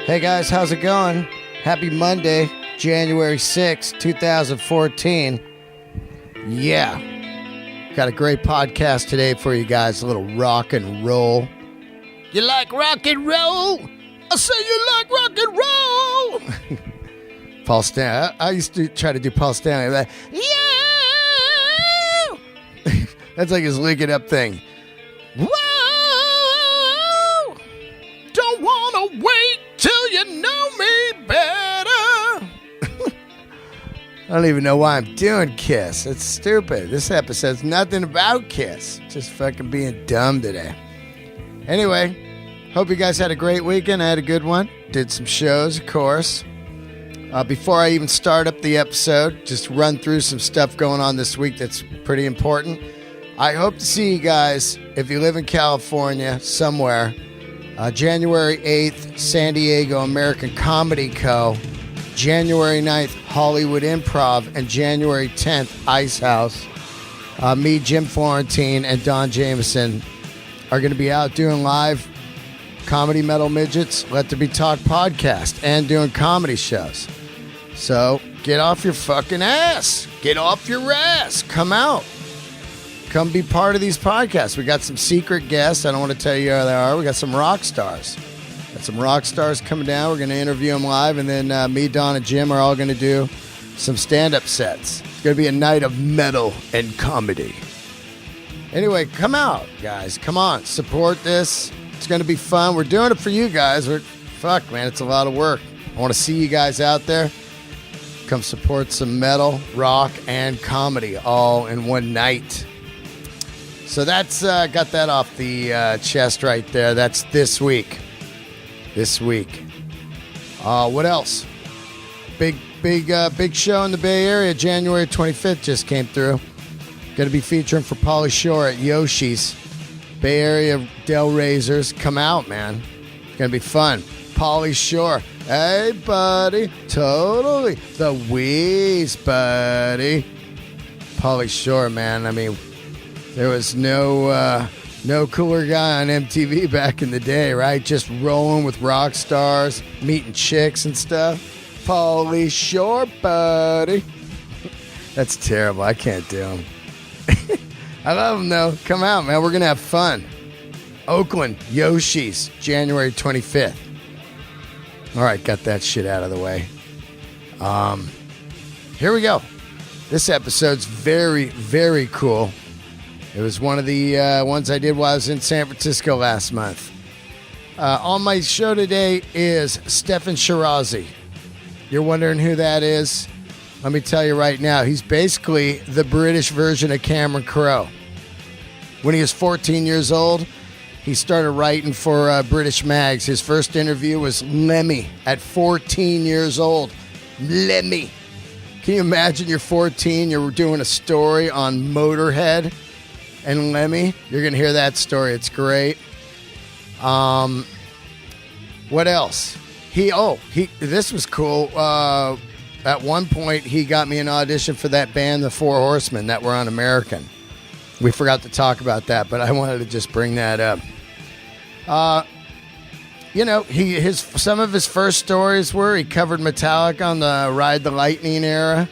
Hey guys, how's it going? Happy Monday, January 6th, 2014. Yeah, got a great podcast today for you guys, a little rock and roll. You like rock and roll? I say you like rock and roll! Paul Stanley, I used to try to do Paul Stanley. Like, yeah! That's like his Lick It Up thing. Whoa! Don't want to wait till you know me better. I don't even know why I'm doing Kiss. It's stupid. This episode's nothing about Kiss. Just fucking being dumb today. Anyway, hope you guys had a great weekend. I had a good one. Did some shows, of course. Before I even start up the episode, just run through some stuff going on this week that's pretty important. I hope to see you guys, if you live in California, somewhere. January 8th, San Diego American Comedy Co. January 9th, Hollywood Improv. And January 10th, Ice House. Me, Jim Florentine, and Don Jameson are going to be out doing live Comedy Metal Midgets, Let There Be Talk podcast, and doing comedy shows. So get off your fucking ass. Get off your ass. Come out. Come be part of these podcasts. We got some secret guests. I don't want to tell you who they are. We got some rock stars. Got some rock stars coming down. We're going to interview them live. And then me, Don, and Jim are all going to do some stand-up sets. It's going to be a night of metal and comedy. Anyway, come out, guys. Come on. Support this. It's going to be fun. We're doing it for you guys. Fuck, man. It's a lot of work. I want to see you guys out there. Come support some metal, rock, and comedy all in one night. So that's got that off the chest right there. That's this week. This week. What else? Big show in the Bay Area. January 25th just came through. Going to be featuring for Pauly Shore at Yoshi's. Bay Area Del Razors. Come out, man. It's going to be fun. Pauly Shore. Hey, buddy. Totally. The Wheeze, buddy. Pauly Shore, man. I mean, there was no cooler guy on MTV back in the day, right? Just rolling with rock stars, meeting chicks and stuff. Pauly Shore, buddy. That's terrible. I can't do him. I love him, though. Come out, man. We're going to have fun. Oakland, Yoshi's, January 25th. All right, got that shit out of the way. Here we go. This episode's very, very cool. It was one of the ones I did while I was in San Francisco last month. On my show today is Steffan Chirazi. You're wondering who that is? Let me tell you right now. He's basically the British version of Cameron Crowe. When he was 14 years old, he started writing for British mags. His first interview was Lemmy at 14 years old. Lemmy. Can you imagine you're 14, you're doing a story on Motorhead and Lemmy? You're going to hear that story. It's great. What else? This was cool. At one point, he got me an audition for that band, The Four Horsemen, that were on American. We forgot to talk about that, but I wanted to just bring that up. Some of his first stories were he covered Metallica on the Ride the Lightning era.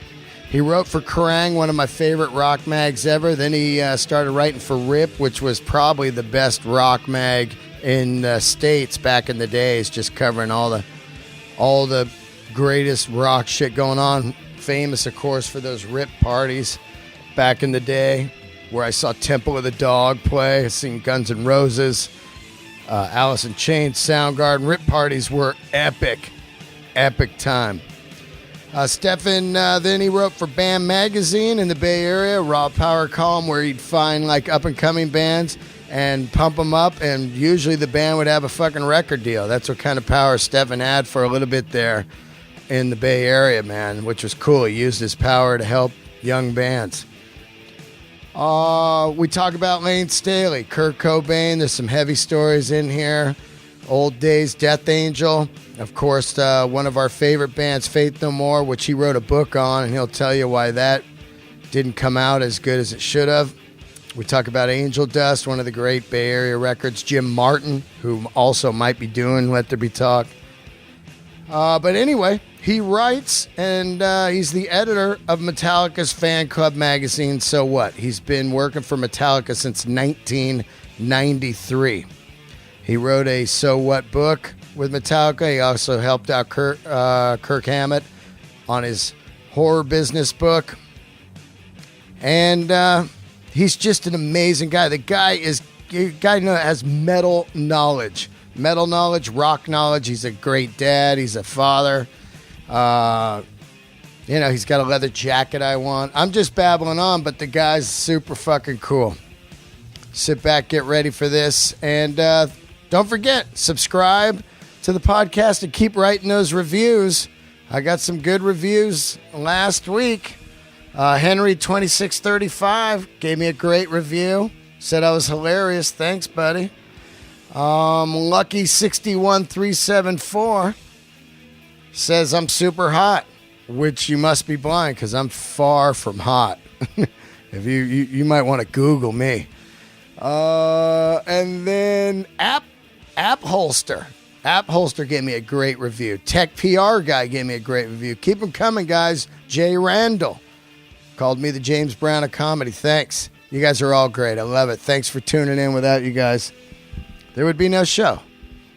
He wrote for Kerrang!, one of my favorite rock mags ever. Then he started writing for Rip, which was probably the best rock mag in the States back in the days, just covering all the greatest rock shit going on. Famous, of course, for those Rip parties back in the day, where I saw Temple of the Dog play. I seen Guns N' Roses, Alice in Chains, Soundgarden. Rip parties were epic time. Steffan, then he wrote for Bam Magazine in the Bay Area, raw power column, where he'd find like up-and-coming bands and pump them up, and usually the band would have a fucking record deal. That's what kind of power Steffan had for a little bit there in the Bay Area, man, which was cool. He used his power to help young bands. We talk about Lane Staley, Kurt Cobain. There's some heavy stories in here. Old Days, Death Angel. Of course, one of our favorite bands, Faith No More, which he wrote a book on, and he'll tell you why that didn't come out as good as it should have. We talk about Angel Dust, one of the great Bay Area records. Jim Martin, who also might be doing Let There Be Talk. But anyway, he writes, and he's the editor of Metallica's fan club magazine, So What? He's been working for Metallica since 1993. He wrote a So What book with Metallica. He also helped out Kirk Hammett on his horror business book. And he's just an amazing guy. The guy has metal knowledge. Metal knowledge, rock knowledge. He's a great dad. He's a father. He's got a leather jacket I want. I'm just babbling on, but the guy's super fucking cool. Sit back, get ready for this. And don't forget, subscribe to the podcast and keep writing those reviews. I got some good reviews last week. Henry2635 gave me a great review. Said I was hilarious. Thanks, buddy. Lucky61374 says I'm super hot, which you must be blind because I'm far from hot. If you might want to Google me. And then App Holster. App Holster gave me a great review. Tech PR guy gave me a great review. Keep them coming, guys. Jay Randall called me the James Brown of comedy. Thanks. You guys are all great. I love it. Thanks for tuning in. Without you guys, there would be no show.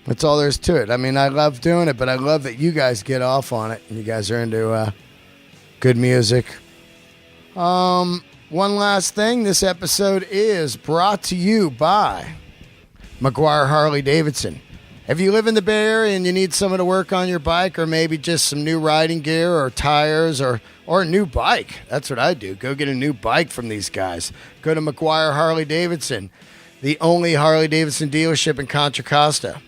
That's all there is to it. I mean, I love doing it, but I love that you guys get off on it. And you guys are into good music. One last thing. This episode is brought to you by McGuire Harley Davidson. If you live in the Bay Area and you need someone to work on your bike, or maybe just some new riding gear or tires or a new bike, that's what I do. Go get a new bike from these guys. Go to McGuire Harley Davidson, the only Harley Davidson dealership in Contra Costa.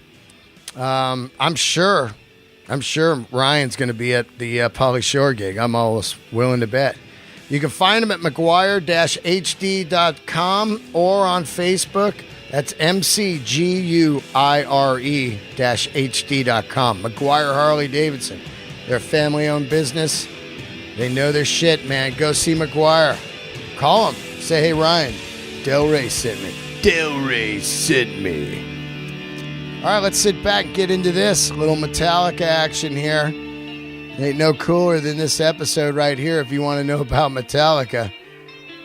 I'm sure Ryan's going to be at the Pauly Shore gig. I'm almost willing to bet. You can find him at McGuire-HD.com or on Facebook. That's MCGUIRE-HD.com. McGuire Harley Davidson. They're a family-owned business. They know their shit, man. Go see McGuire. Call him. Say, hey, Ryan, Del Rey sent me. Del Rey sent me. All right, let's sit back and get into this. A little Metallica action here. Ain't no cooler than this episode right here if you want to know about Metallica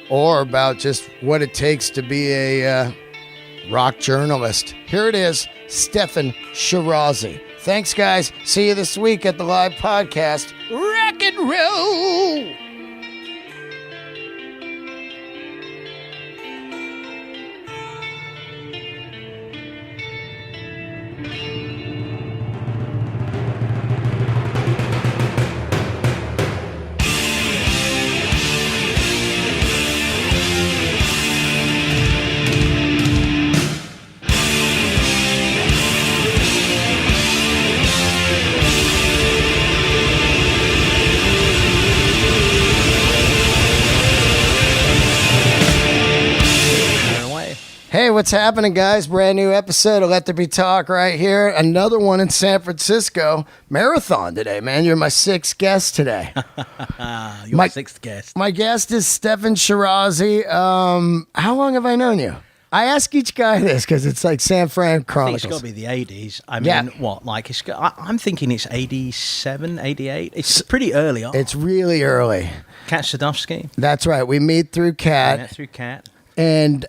or about just what it takes to be a rock journalist. Here it is, Steffan Chirazi. Thanks, guys. See you this week at the live podcast. Rock and roll! Hey, what's happening, guys? Brand new episode of Let There Be Talk right here. Another one in San Francisco. Marathon today, man. You're my sixth guest today. My sixth guest. My guest is Steffan Chirazi. How long have I known you? I ask each guy this because it's like San Fran Chronicles. I think it's got to be the 80s. I mean, what? Like, I'm thinking it's 87, 88. It's pretty early on. It's really early. Kat Sadowski. That's right. We meet through Kat. Met through Kat. And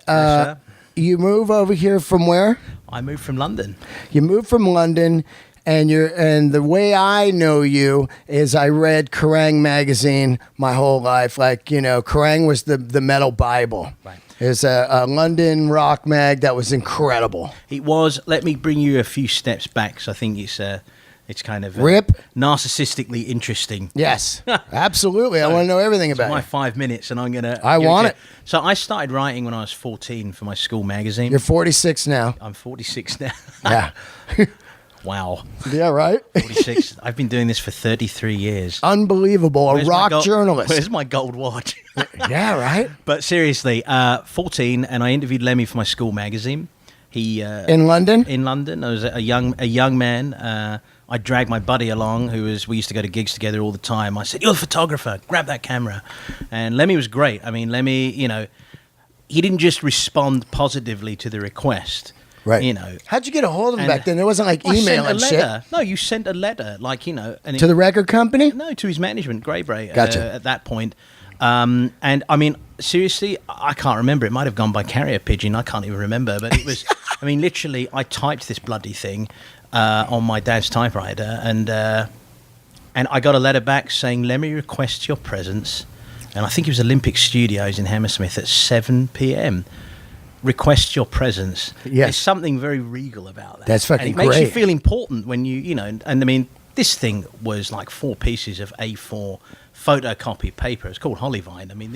you move over here from where? I moved from London. You moved from London, and the way I know you is I read Kerrang magazine my whole life. Like, Kerrang was the metal Bible. Right. It's a London rock mag that was incredible. It was. Let me bring you a few steps back, because I think it's kind of Rip. Narcissistically interesting. Yes, absolutely. I want to know everything about it. My 5 minutes, and I'm going to... I want it. So I started writing when I was 14 for my school magazine. You're 46 now. I'm 46 now. Yeah. Wow. Yeah, right? 46. I've been doing this for 33 years. Unbelievable. A rock journalist. Where's my gold watch? Yeah, right? But seriously, 14, and I interviewed Lemmy for my school magazine. In London? In London. I was a young man. I dragged my buddy along, we used to go to gigs together all the time. I said, "You're a photographer, grab that camera." And Lemmy was great. I mean, Lemmy, he didn't just respond positively to the request. Right. You know. How'd you get a hold of him And- back then? There wasn't like Well, I email sent a and shit. letter. No, you sent a letter, like, you know. And To the record company? No, to his management, Graybray, Gotcha. at that point. And I mean, seriously, I can't remember. It might have gone by carrier pigeon. I can't even remember. But it was, I mean, literally, I typed this bloody thing on my dad's typewriter, and I got a letter back saying, "Let me request your presence." And I think it was Olympic Studios in Hammersmith at 7 p.m. Request your presence. Yes. There's something very regal about that. That's fucking and it makes you great. feel important when you know, and I mean, this thing was like 4 pieces of A4 photocopy paper. It's called Hollyvine. I mean,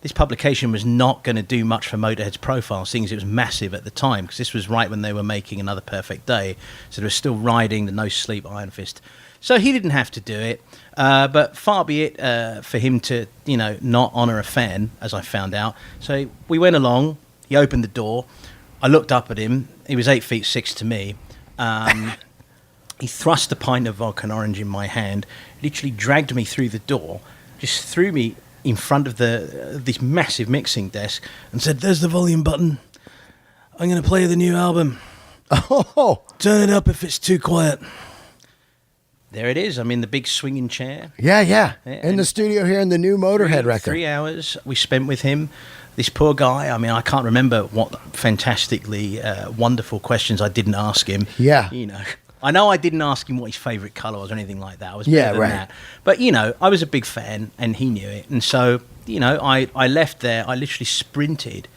this publication was not going to do much for Motorhead's profile, seeing as it was massive at the time, because this was right when they were making Another Perfect Day, so they were still riding the No Sleep Iron Fist. So he didn't have to do it, but far be it for him to, you know, not honour a fan, as I found out. So we went along. He opened the door. I looked up at him. He was 8'6" to me. He thrust a pint of vodka and orange in my hand, literally dragged me through the door, just threw me in front of this massive mixing desk and said, "There's the volume button. I'm going to play the new album. Oh, Turn it up if it's too quiet." There it is. I'm in the big swinging chair. yeah. In the studio here in the new Motorhead record. 3 hours we spent with him. This poor guy, I mean, I can't remember what fantastically wonderful questions I didn't ask him. Yeah. You know, I know I didn't ask him what his favourite colour was or anything like that. I was Yeah, better than right. that. But, you know, I was a big fan and he knew it. And so, you know, I left there. I literally sprinted.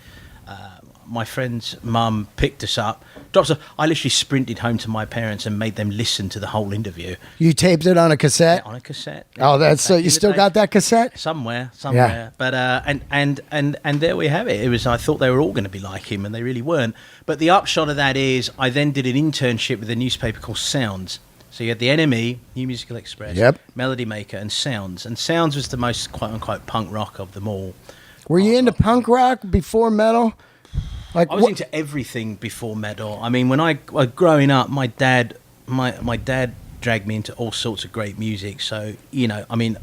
My friend's mum picked us up, dropped us off. I literally sprinted home to my parents and made them listen to the whole interview. You taped it on a cassette? On a cassette. Oh, that's so. Back in You the still day. got that cassette? Somewhere. Yeah. But and there we have it. It was, I thought they were all going to be like him, and they really weren't. But the upshot of that is, I then did an internship with a newspaper called Sounds. So you had the NME, New Musical Express, Yep. Melody Maker, and Sounds. And Sounds was the most quote unquote punk rock of them all. Were you into punk rock before metal? Like I was into everything before metal. I mean, when I growing up, my dad dragged me into all sorts of great music. So, you know, I mean,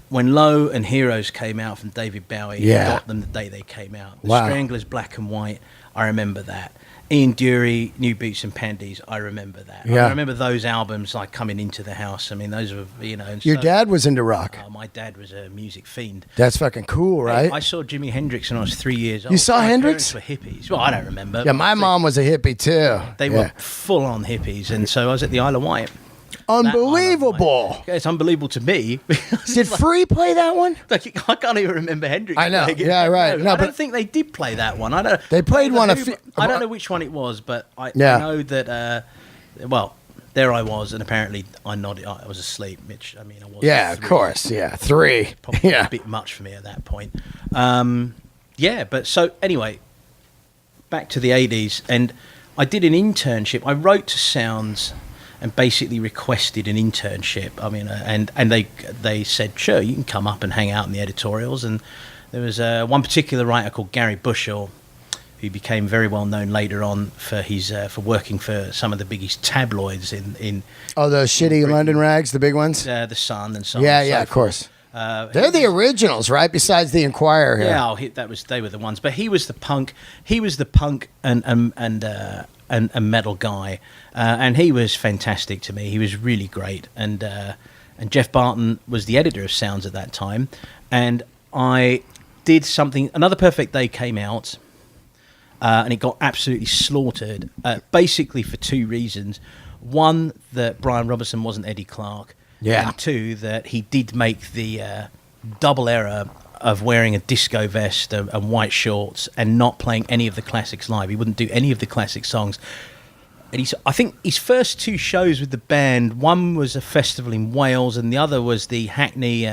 when Low and Heroes came out from David Bowie, Yeah. I got them the day they came out. The Wow. Stranglers, Black and White, I remember that. Ian Dury, New Boots and Panties, I remember that. Yeah. I remember those albums like coming into the house. I mean, those were, you know. And your so- dad was into rock. My dad was a music fiend. That's fucking cool, right? I saw Jimi Hendrix when I was 3 years old. saw My Hendrix? parents were hippies. Well, I don't remember. Yeah, my mom was a hippie too. They Yeah. were full-on hippies, and so I was at the Isle of Wight. Unbelievable. Yeah, it's unbelievable to me. Did Free play that one? Like, I can't even remember Hendrix. I know. playing it. Yeah, right. No, I but- don't think they did play that one. I don't. They played one a few- I don't know which one it was, but I Yeah. know that. Well, there I was, and apparently I nodded. I was asleep, which I mean, I was. Yeah, of course. Yeah, 3. Probably Yeah. a bit much for me at that point. Yeah, but so anyway, back to the 80s, and I did an internship. I wrote to Sounds and basically requested an internship. I mean, and they said, sure, you can come up and hang out in the editorials. And there was one particular writer called Gary Bushell, who became very well known later on for his for working for some of the biggest tabloids in Oh, those shitty Britain. London rags, the big ones? the Sun and so on. Yeah, and so yeah, of forth. course. They're he the was- originals, right? Besides the Inquirer here. Yeah, they were the ones. But he was the punk. He was the punk and metal guy, and he was fantastic to me. He was really great. And Jeff Barton was the editor of Sounds at that time. And I did something. Another Perfect Day came out, and it got absolutely slaughtered. Basically for two reasons: one, that Brian Robertson wasn't Eddie Clarke. Yeah. And two, that he did make the double error of wearing a disco vest and white shorts and not playing any of the classics live. He wouldn't do any of the classic songs. And I think his first two shows with the band, one was a festival in Wales and the other was the Hackney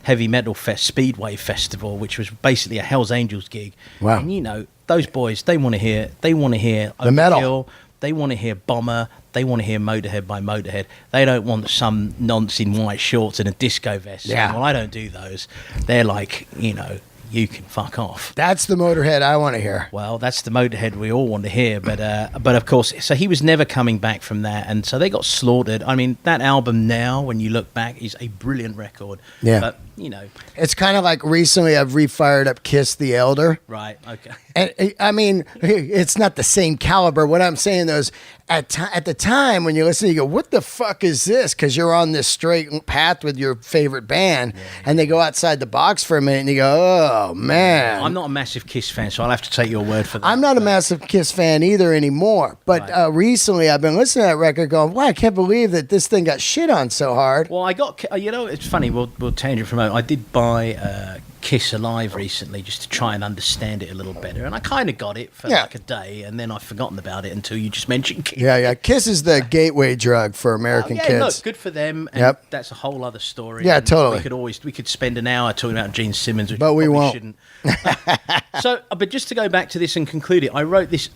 Heavy Metal Speedway Festival, which was basically a Hell's Angels gig. Wow. And you know, those boys, they want to hear The metal. Overkill, they want to hear Bomber. They want to hear Motorhead by Motorhead. They don't want some nonce in white shorts and a disco vest. Yeah. Well, I don't do those. They're like, you know, you can fuck off. That's the Motorhead I want to hear. Well, that's the Motorhead we all want to hear, but of course, so he was never coming back from that, and so they got slaughtered. I mean, that album now, when you look back, is a brilliant record. Yeah. But, you know. It's kind of like recently I've refired up Kiss the Elder. Right, okay. And I mean, it's not the same caliber. What I'm saying though is at the time when you listen, you go, what the fuck is this? Because you're on this straight path with your favorite band, and they go outside the box for a minute and you go, oh, man. I'm not a massive Kiss fan, so I'll have to take your word for that. I'm not a massive Kiss fan either anymore. But recently I've been listening to that record going, wow, I can't believe that this thing got shit on so hard. Well, I got, it's funny, we'll tangent from it. I did buy Kiss Alive recently just to try and understand it a little better, and I kind of got it for like a day, and then I've forgotten about it until you just mentioned Kiss. Yeah. Kiss is the gateway drug for American kids. Look, good for them, and that's a whole other story. Yeah, and totally. We could spend an hour talking about Gene Simmons, which but we won't. Shouldn't. But just to go back to this and conclude it, I wrote this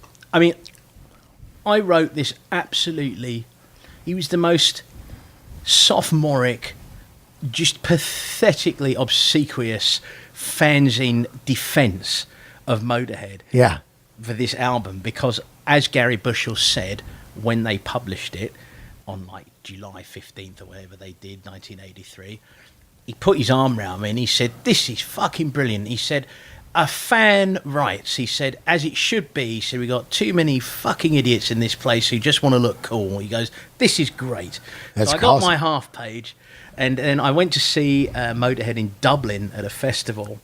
absolutely. He was the most sophomoric, just pathetically obsequious fanzine defense of Motorhead for this album, because as Gary Bushell said when they published it on like July 15th or whatever they did, 1983, he put his arm around me and he said, this is fucking brilliant. He said, a fan writes, he said, as it should be. He said, we got too many fucking idiots in this place who just want to look cool. He goes, this is great. That's so I got my half page, and then I went to see Motorhead in Dublin at a festival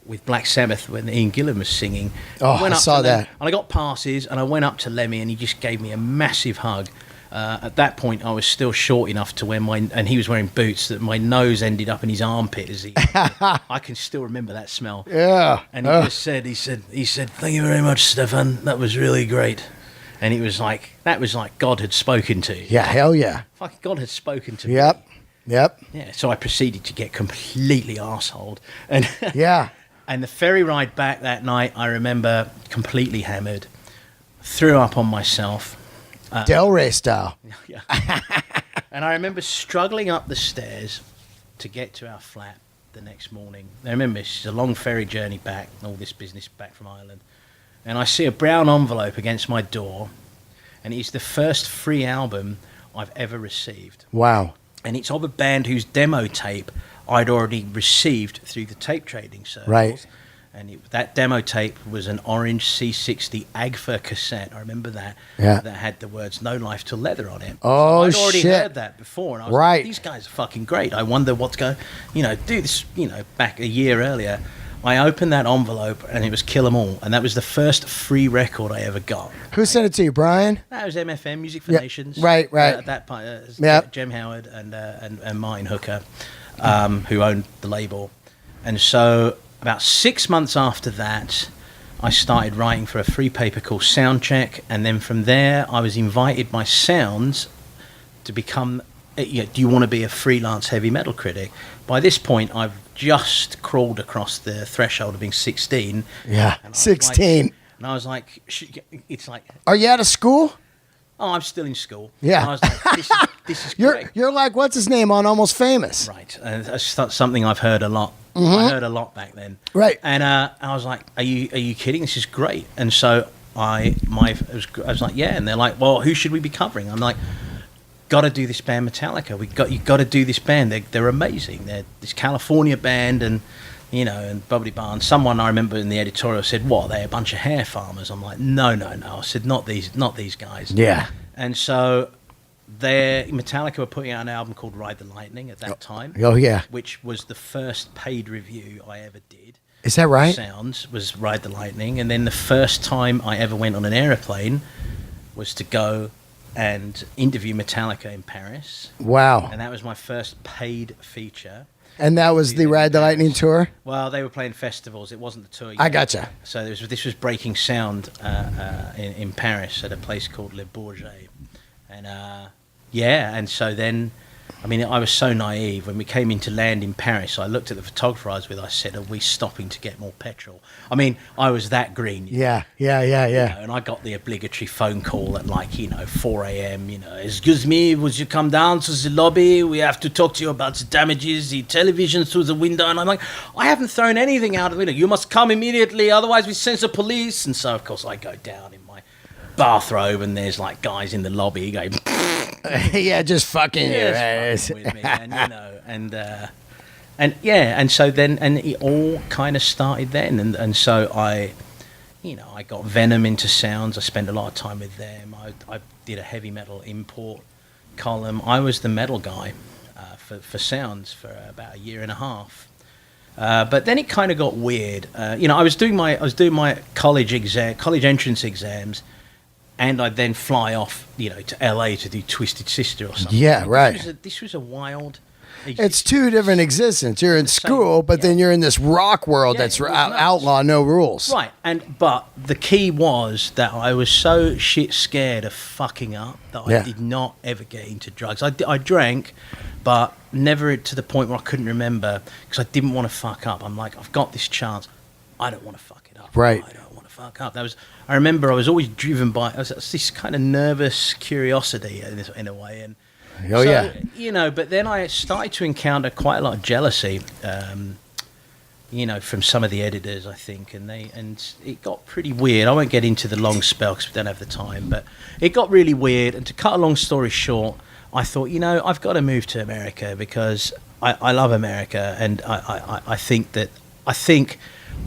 with Black Sabbath when Ian Gillan was singing. Oh, I saw that. And I got passes, and I went up to Lemmy, and he just gave me a massive hug. At that point, I was still short enough to wear and he was wearing boots, that my nose ended up in his armpit. I can still remember that smell. Yeah. And he just said, he said, thank you very much, Steffan. That was really great. And it was like, that was like God had spoken to. Yeah, hell yeah. Fucking God had spoken to me. Yep. Yeah, so I proceeded to get completely arseholed. And yeah. And the ferry ride back that night, I remember completely hammered, threw up on myself. Del Rey style. Yeah. And I remember struggling up the stairs to get to our flat the next morning. I remember it's a long ferry journey back, all this business back from Ireland. And I see a brown envelope against my door, and it's the first free album I've ever received. Wow. And it's of a band whose demo tape I'd already received through the tape trading circles. Right. And that demo tape was an orange C60 Agfa cassette. I remember that. Yeah. That had the words "No Life Till Leather" on it. Oh, so I'd already shit. heard that before, and I was like, these guys are fucking great. I wonder what's going. Do this. Back a year earlier, I opened that envelope, and it was "Kill 'Em All," and that was the first free record I ever got. Who sent it to you, Brian? That was MFM, Music for Nations. Right. At that point, Jem Howard and Martin Hooker, who owned the label, and so. About 6 months after that, I started writing for a free paper called Soundcheck, and then from there, I was invited by Sounds to become. Do you want to be a freelance heavy metal critic? By this point, I've just crawled across the threshold of being 16. Yeah, 16. And I was like, it's like. Are you out of school? Oh, I'm still in school. Yeah. And I was like, this is great. You're like, what's his name on Almost Famous? Right, and that's something I've heard a lot. Mm-hmm. I heard a lot back then. Right. And I was like, "Are you kidding? This is great." And so I was like, "Yeah." And they're like, "Well, who should we be covering?" I'm like, "Got to do this band Metallica. You got to do this band. They're amazing. They're this California band, and and bubbly bar." Someone I remember in the editorial said, "What? Are they a bunch of hair farmers?" I'm like, "No." I said, "Not these guys." Yeah. And so. Metallica were putting out an album called Ride the Lightning at that time. Oh, yeah. Which was the first paid review I ever did. Is that right? Sounds was Ride the Lightning. And then the first time I ever went on an aeroplane was to go and interview Metallica in Paris. Wow. And that was my first paid feature. And that was the Ride the Lightning tour? Well, they were playing festivals. It wasn't the tour yet. I gotcha. So this was Breaking Sound in Paris at a place called Le Bourget. And and so then I mean, I was so naive. When we came into land in Paris, I looked at the photographer I was with. I said, "Are we stopping to get more petrol?" I mean, I was that green. Yeah. And I got the obligatory phone call at 4 a.m. Excuse me, would you come down to the lobby? We have to talk to you about the damages, the television through the window. And I'm like, I haven't thrown anything out of the window. You must come immediately, otherwise we send the police. And so, of course, I go down in my bathrobe, and there's guys in the lobby going, yeah, just fucking with me, and so then, and it all kind of started then, and so I got Venom into sounds. I spent a lot of time with them. I did a heavy metal import column. I was the metal guy for sounds for about a year and a half. But then it kind of got weird. I was doing my college entrance exams, and I'd then fly off, to LA to do Twisted Sister or something. Yeah, right. This was a wild. It's two different existences. You're in school, but then you're in this rock world that's outlaw, no rules. Right, but the key was that I was so shit scared of fucking up that I did not ever get into drugs. I drank, but never to the point where I couldn't remember, because I didn't want to fuck up. I'm like, I've got this chance. I don't want to fuck it up. Right. I don't want to fuck up. I remember I was always driven by this kind of nervous curiosity in a way, and but then I started to encounter quite a lot of jealousy, from some of the editors, I think, and it got pretty weird. I won't get into the long spell because we don't have the time, but it got really weird. And to cut a long story short, I thought, I've got to move to America because I love America, and I think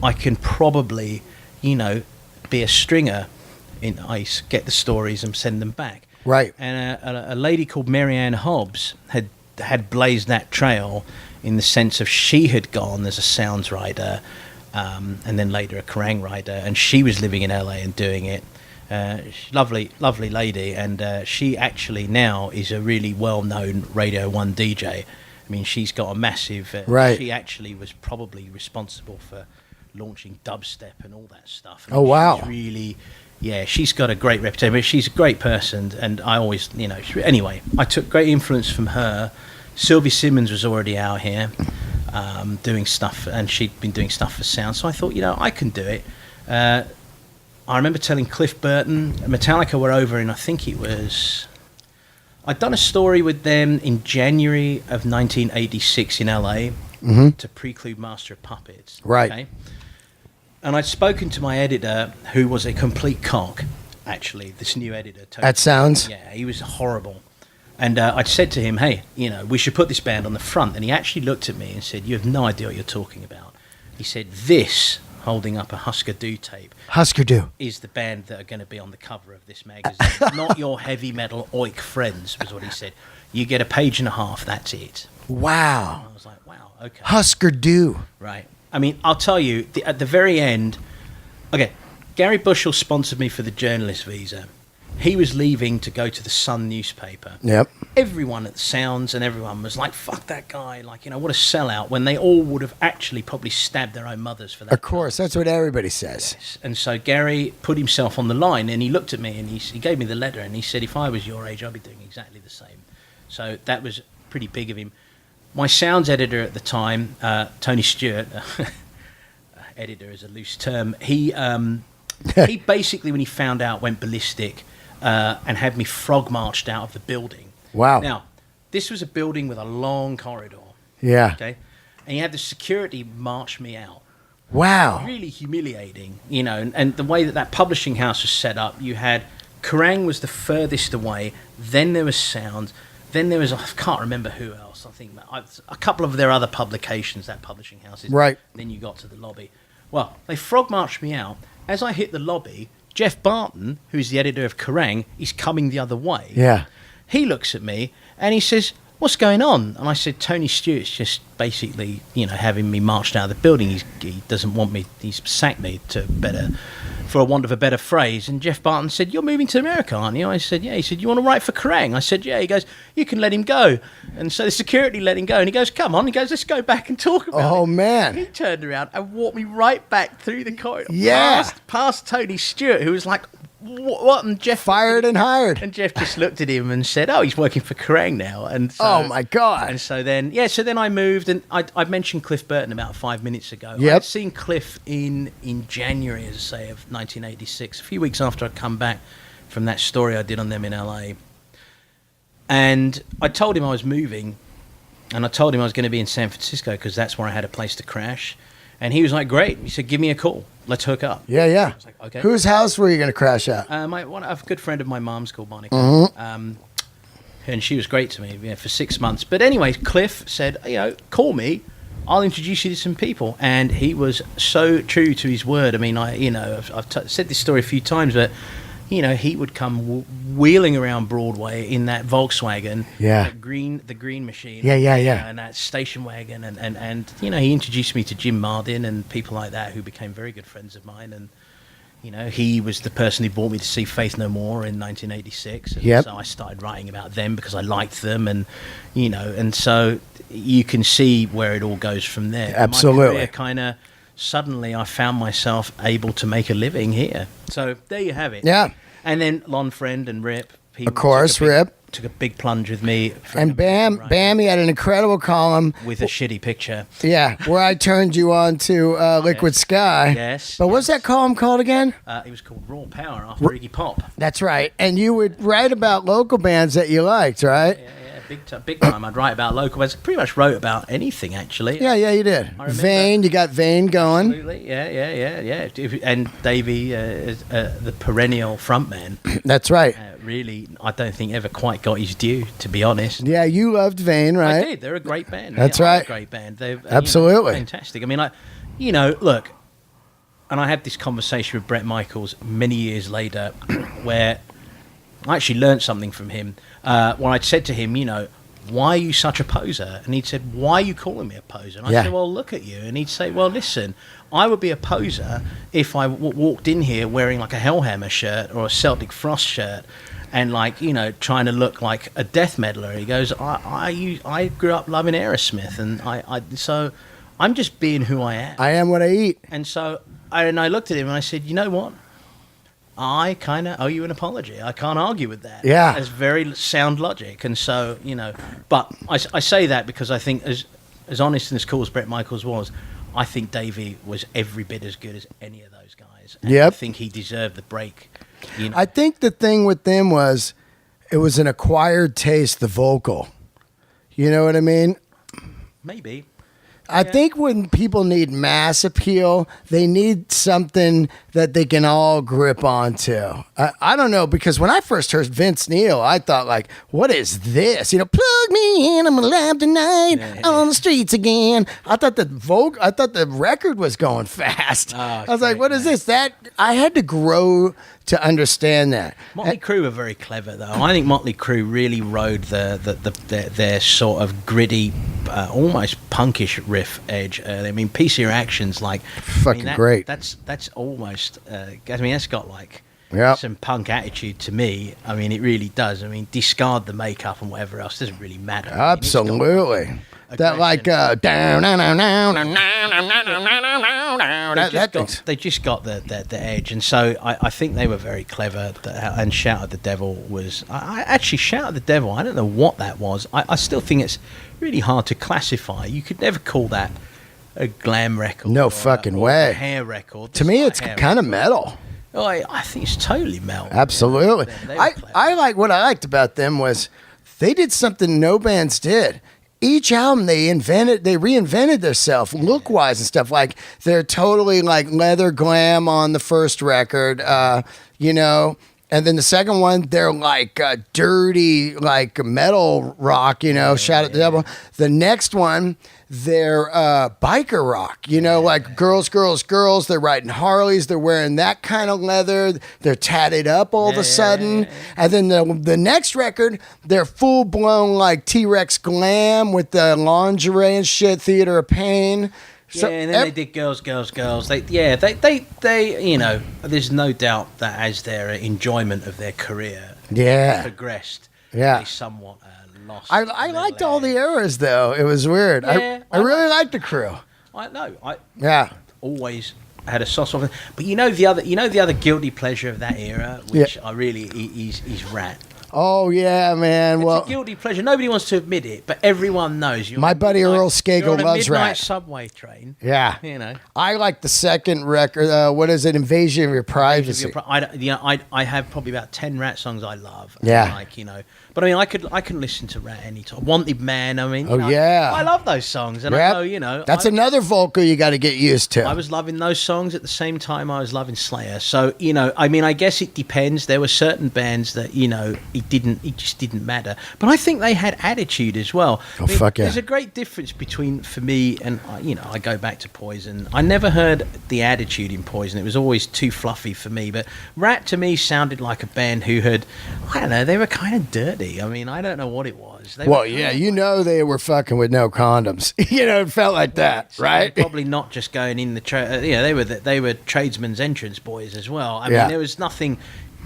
I can probably, be a stringer in ICE, get the stories and send them back. Right. And a lady called Marianne Hobbs had blazed that trail in the sense of she had gone as a sounds writer, and then later a Kerrang writer, and she was living in LA and doing it. Lovely lady, and she actually now is a really well-known Radio 1 DJ. I mean, she's got a massive... right. She actually was probably responsible for launching dubstep and all that stuff. Oh, wow. She's really... Yeah, she's got a great reputation, but she's a great person, and I always, anyway, I took great influence from her. Sylvie Simmons was already out here doing stuff, and she'd been doing stuff for sound, so I thought, I can do it. I remember telling Cliff Burton, Metallica were over in, I think it was... I'd done a story with them in January of 1986 in LA to preclude Master of Puppets. Right. Okay? And I'd spoken to my editor, who was a complete cock, actually, this new editor. That sounds... Yeah, he was horrible. And I'd said to him, hey, we should put this band on the front. And he actually looked at me and said, you have no idea what you're talking about. He said, this, holding up a Husker Du tape... Husker Du. ...is the band that are going to be on the cover of this magazine. Not your heavy metal oik friends, was what he said. You get a page and a half, that's it. Wow. And I was like, wow, okay. Husker Du. Right. I mean, I'll tell you, at the very end, okay, Gary Bushell sponsored me for the journalist visa. He was leaving to go to the Sun newspaper. Yep. Everyone at Sounds and everyone was like, fuck that guy, what a sellout, when they all would have actually probably stabbed their own mothers for that. Of course, that's what everybody says. Yes. And so Gary put himself on the line, and he looked at me and he gave me the letter, and he said, if I was your age, I'd be doing exactly the same. So that was pretty big of him. My sounds editor at the time, Tony Stewart, editor is a loose term, he basically, when he found out, went ballistic and had me frog marched out of the building. Wow. Now, this was a building with a long corridor. Yeah. Okay. And he had the security march me out. Wow. Really humiliating, and the way that publishing house was set up, you had Kerrang was the furthest away, then there was Sound, then there was, I can't remember who else, I think a couple of their other publications, that publishing houses. Right. Then you got to the lobby. Well, they frog marched me out. As I hit the lobby, Jeff Barton, who's the editor of Kerrang, is coming the other way. Yeah. He looks at me and he says, what's going on? And I said, Tony Stewart's just basically, having me marched out of the building. He doesn't want me, he's sacked me for a want of a better phrase. And Jeff Barton said, you're moving to America, aren't you? I said, yeah. He said, you want to write for Kerrang? I said, yeah. He goes, you can let him go. And so the security let him go. And he goes, come on. He goes, let's go back and talk about it. Oh, man. He turned around and walked me right back through the corridor. Yeah. Past Tony Stewart, who was like what? And Jeff fired and hired. And Jeff just looked at him and said, "Oh, he's working for Kerrang now." And so, oh my god! And so then, I moved, and I mentioned Cliff Burton about 5 minutes ago. Yep. I'd seen Cliff in January, as I say, of 1986, a few weeks after I'd come back from that story I did on them in LA. And I told him I was moving, and I told him I was going to be in San Francisco because that's where I had a place to crash. And he was like, "Great." He said, "Give me a call. Let's hook up." Yeah. I was like, "Okay." Whose house were you going to crash at? A good friend of my mom's called Monica. Mm-hmm. And she was great to me for 6 months. But anyway, Cliff said, "Call me. I'll introduce you to some people." And he was so true to his word. I mean, I've said this story a few times, but he would come wheeling around Broadway in that Volkswagen, the green machine, and that station wagon, and he introduced me to Jim Martin and people like that who became very good friends of mine, and he was the person who brought me to see Faith No More in 1986, and so I started writing about them because I liked them, and and so you can see where it all goes from there. Absolutely, kind of. Suddenly I found myself able to make a living here. So there you have it. Yeah. And then Lon Friend and Rip. Of course, Rip. Took a big plunge with me. And Bam, he had an incredible column. With a shitty picture. Yeah, where I turned you on to Liquid Sky. Yes. But what's that column called again? It was called Raw Power after Iggy Pop. That's right. And you would write about local bands that you liked, right? Yeah. Big time. I'd write about local bands. Pretty much wrote about anything, actually. Yeah, you did. Vane, you got Vane going. Absolutely, yeah. And Davey, the perennial frontman. That's right. Really, I don't think ever quite got his due, to be honest. Yeah, you loved Vane, right? I did. They're a great band. That's right. A great band. They're absolutely fantastic. I mean, look, and I had this conversation with Bret Michaels many years later, where I actually learned something from him. When I'd said to him, "Why are you such a poser?" And he'd said, "Why are you calling me a poser?" And I said, "Well, look at you." And he'd say, "Well, listen, I would be a poser if I walked in here wearing like a Hellhammer shirt or a Celtic Frost shirt and trying to look like a death meddler." He goes, I grew up loving Aerosmith, and so I'm just being who I am. I am what I eat." And so I looked at him and I said, "You know what? I kind of owe you an apology. I can't argue with that." Yeah. It's very sound logic. And so, but I say that because I think as honest and as cool as Bret Michaels was, I think Davey was every bit as good as any of those guys. And I think he deserved the break. I think the thing with them was it was an acquired taste, the vocal. You know what I mean? Maybe. I think when people need mass appeal, they need something that they can all grip onto. I don't know, because when I first heard Vince Neil, I thought what is this? Plug me in, I'm alive tonight, on the streets again. I thought the record was going fast. I was like, what is this? I had to grow to understand that. Motley Crue were very clever, though. I think Motley Crue really rode their sort of gritty, almost punkish riff edge. I mean, Piece of Your Action's great. That's almost. That's got some punk attitude to me. I mean, it really does. I mean, discard the makeup and whatever else, doesn't really matter. Absolutely. That they just got the edge, and so I think they were very clever. And Shout at the Devil was actually Shout at the Devil. I don't know what that was. I still think it's really hard to classify. You could never call that a glam record. No fucking way. A hair record. To me, it's kind of metal. Oh, I think it's totally metal. Absolutely. I what I liked about them was they did something no bands did. Each album they reinvented themselves look-wise and stuff. They're totally leather glam on the first record, and then the second one they're dirty metal rock, Shout at the Devil. The next one they're biker rock, girls. They're riding Harleys. They're wearing that kind of leather. They're tatted up all of a sudden. And then the next record, they're full blown T-Rex glam with the lingerie and shit. Theater of Pain. So, and then they did Girls. They there's no doubt that as their enjoyment of their career progressed, they somewhat lost. I liked all the eras, though. It was weird. I really liked the Crew. I know. Yeah. Always had a soft spot. But you know the other guilty pleasure of that era, which I really is Rat. Oh yeah, man. It's a guilty pleasure. Nobody wants to admit it, but everyone knows. My buddy Earl Skagle loves Rat. Rat. Subway train. Yeah, you know. I like the second record. What is it? Invasion of Your Privacy. I have probably about 10 Rat songs I love. Yeah, like But I mean, I can listen to Rat anytime. Wanted Man. I mean, I love those songs, and I know that's another vocal you got to get used to. I was loving those songs at the same time I was loving Slayer. So I mean, I guess it depends. There were certain bands that it just didn't matter. But I think they had attitude as well. Oh, fuck yeah. There's a great difference between, for me, and I go back to Poison. I never heard the attitude in Poison. It was always too fluffy for me. But Rat to me sounded like a band who had, I don't know, they were kind of dirty. I mean, I don't know what it was. They were fucking with no condoms. It felt like that, right? Probably not just going in the they were tradesmen's entrance boys as well. I mean, there was nothing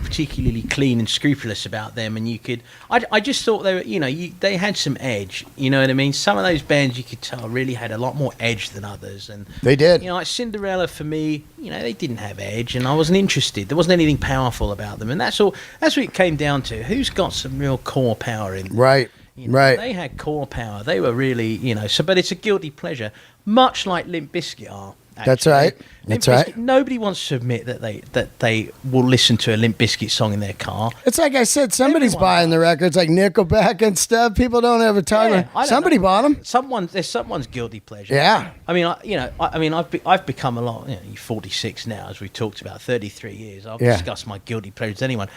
particularly clean and scrupulous about them, and I just thought they were, they had some edge, you know what I mean? Some of those bands you could tell really had a lot more edge than others, and they did. Like Cinderella for me, they didn't have edge, and I wasn't interested. There wasn't anything powerful about them, and that's what it came down to. Who's got some real core power in them? Right. Right. They had core power. They were really, but it's a guilty pleasure, much like Limp Bizkit are. Actually. That's right. That's right. Nobody wants to admit that they will listen to a Limp Bizkit song in their car. It's like I said, somebody's buying the records, like Nickelback and stuff. People don't ever talk about. Somebody bought them. There's someone's guilty pleasure. Yeah. I mean, I've become a lot. You're 46 now, as we talked about. 33 years. I'll discuss my guilty pleasures with anyone.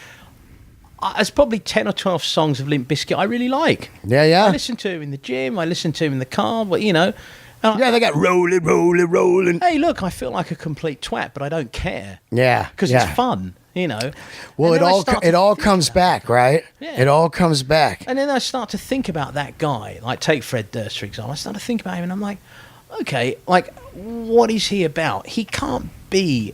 There's probably 10 or 12 songs of Limp Bizkit I really like. Yeah. I listen to him in the gym. I listen to him in the car. But they got rolling. Hey, look, I feel like a complete twat, but I don't care. Yeah, because it's fun, Well, it all comes back, right? Yeah. It all comes back. And then I start to think about that guy, like take Fred Durst, for example. I start to think about him, and I'm like, okay, like, what is he about? He can't be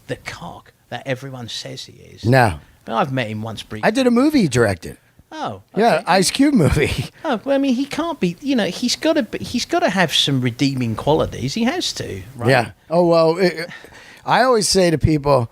the cock that everyone says he is. No. I've met him once briefly. I did a movie he directed. Oh, okay. Yeah, Ice Cube movie. Oh, well, I mean, he can't be. He's got to have some redeeming qualities. He has to, right? Yeah. Oh well, I always say to people,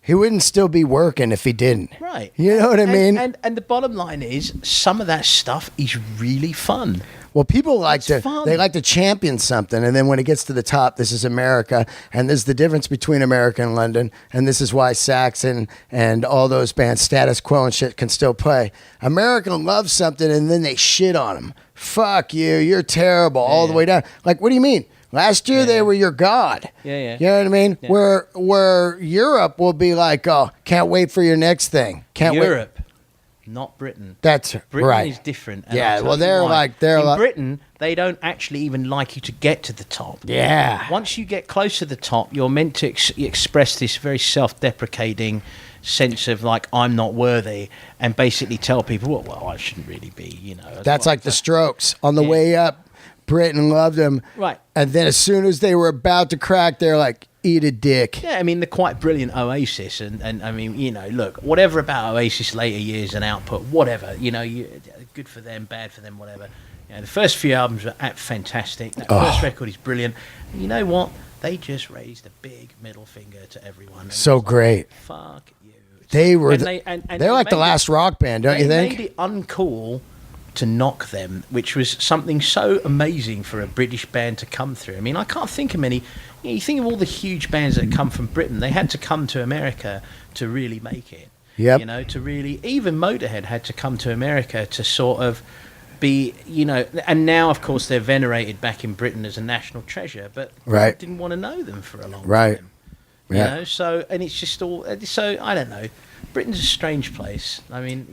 he wouldn't still be working if he didn't. Right. You know what I mean? And the bottom line is, some of that stuff is really fun. Well, people like to champion something, and then when it gets to the top, this is America, and this is the difference between America and London, and this is why Saxon and all those bands, Status Quo and shit, can still play. America loves something, and then they shit on them. Fuck you, you're terrible, all the way down. Like, what do you mean? Last year they were your god. Yeah. You know what I mean? Yeah. Where Europe will be like, oh, can't wait for your next thing. Can't wait. Not Britain. That's Britain right. is different. Yeah, well, they're in Britain, they don't actually even like you to get to the top. Yeah. Once you get close to the top, you're meant to express this very self-deprecating sense of like, I'm not worthy, and basically tell people, well, I shouldn't really be, That's like the Strokes on the way up. Britain loved them. Right. And then as soon as they were about to crack, they're like, eat a dick. Yeah, I mean, they're quite brilliant Oasis. And I mean, look, whatever about Oasis later years and output, whatever, good for them, bad for them, whatever. The first few albums were fantastic. That first record is brilliant. And you know what? They just raised a big middle finger to everyone. So great. Fuck you. They were, they're like the last rock band, don't you think? They made it uncool to knock them, which was something so amazing for a British band to come through. I mean, I can't think of many. You think of all the huge bands that come from Britain. They had to come to America to really make it. Yep. To really, even Motorhead had to come to America to sort of be, and now, of course, they're venerated back in Britain as a national treasure, but right. didn't want to know them for a long right. time. Yeah. So, and it's just all, so, I don't know. Britain's a strange place. I mean,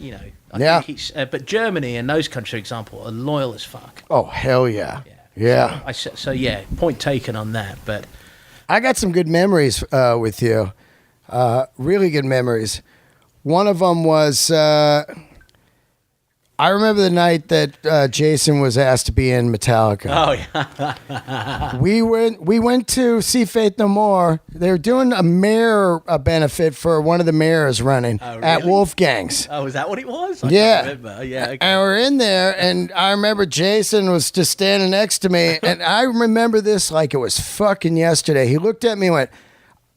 I think it's, but Germany and those countries, for example, are loyal as fuck. Oh, hell yeah. Yeah. So point taken on that. But I got some good memories with you. Really good memories. One of them was, I remember the night that Jason was asked to be in Metallica. Oh yeah. we went to see Faith No More. They were doing a mayor benefit for one of the mayors running at Wolfgang's. Oh, is that what it was? I can't remember. Yeah. Okay. And we're in there, and I remember Jason was just standing next to me, and I remember this like it was fucking yesterday. He looked at me and went,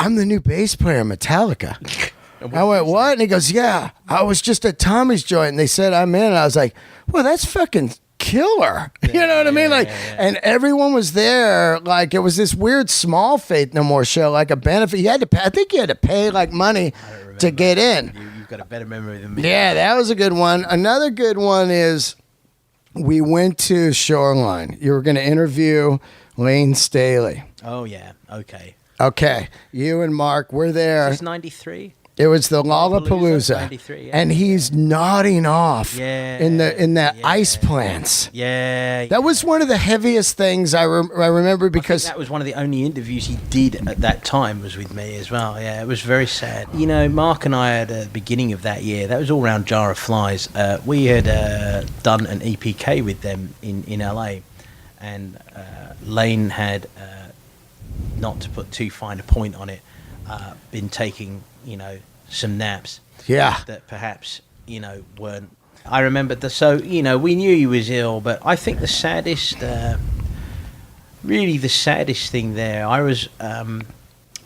I'm the new bass player in Metallica. I went, what? And he goes, yeah, I was just at Tommy's joint and they said I'm in. And I was like, well, that's fucking killer. You know what I mean? Like, and everyone was there. Like, it was this weird small Faith No More show, like a benefit. You had to pay, I think you had to pay like money to get in. You've got a better memory than me. Yeah, that was a good one. Another good one is we went to Shoreline. You were going to interview Lane Staley. Oh, yeah. Okay. Okay. You and Mark were there. Is this 93? It was the Lollapalooza, 93, and he's nodding off in the ice plants. plants. Yeah, that was one of the heaviest things I remember because I think that was one of the only interviews he did at that time was with me as well. Yeah, it was very sad. You know, Mark and I at the beginning of that year, that was all around Jar of Flies. We had done an EPK with them in LA, and Lane had, not to put too fine a point on it, been taking, you know, some naps. Yeah. That perhaps, you know, weren't. I remember so, you know, we knew he was ill, but I think the saddest, really the saddest thing there, I was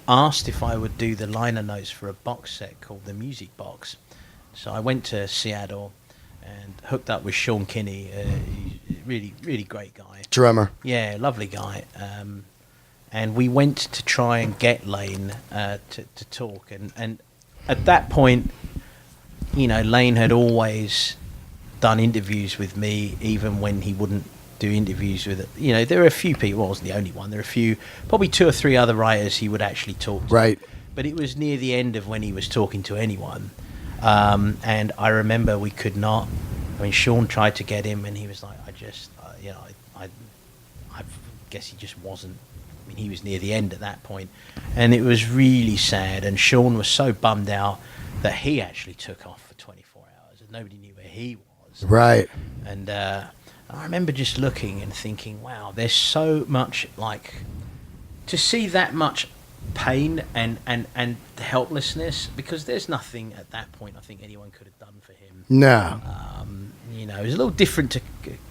asked if I would do the liner notes for a box set called The Music Box. So I went to Seattle and hooked up with Sean Kinney, really, really great guy. Drummer. Yeah, lovely guy. And we went to try and get Lane to talk. And at that point, you know, Lane had always done interviews with me, even when he wouldn't do interviews with it. You know, there were a few people, well, I wasn't the only one, there were a few, probably 2 or 3 other writers he would actually talk to. Right. But it was near the end of when he was talking to anyone. And I remember we could not, I mean, Sean tried to get him and he was like, you know, I guess he just wasn't. I mean, he was near the end at that point, and it was really sad. And Sean was so bummed out that he actually took off for 24 hours, and nobody knew where he was. Right. And I remember just looking and thinking, wow, there's so much, like, to see that much pain and helplessness, because there's nothing at that point I think anyone could have done for him. No. You know, it was a little different to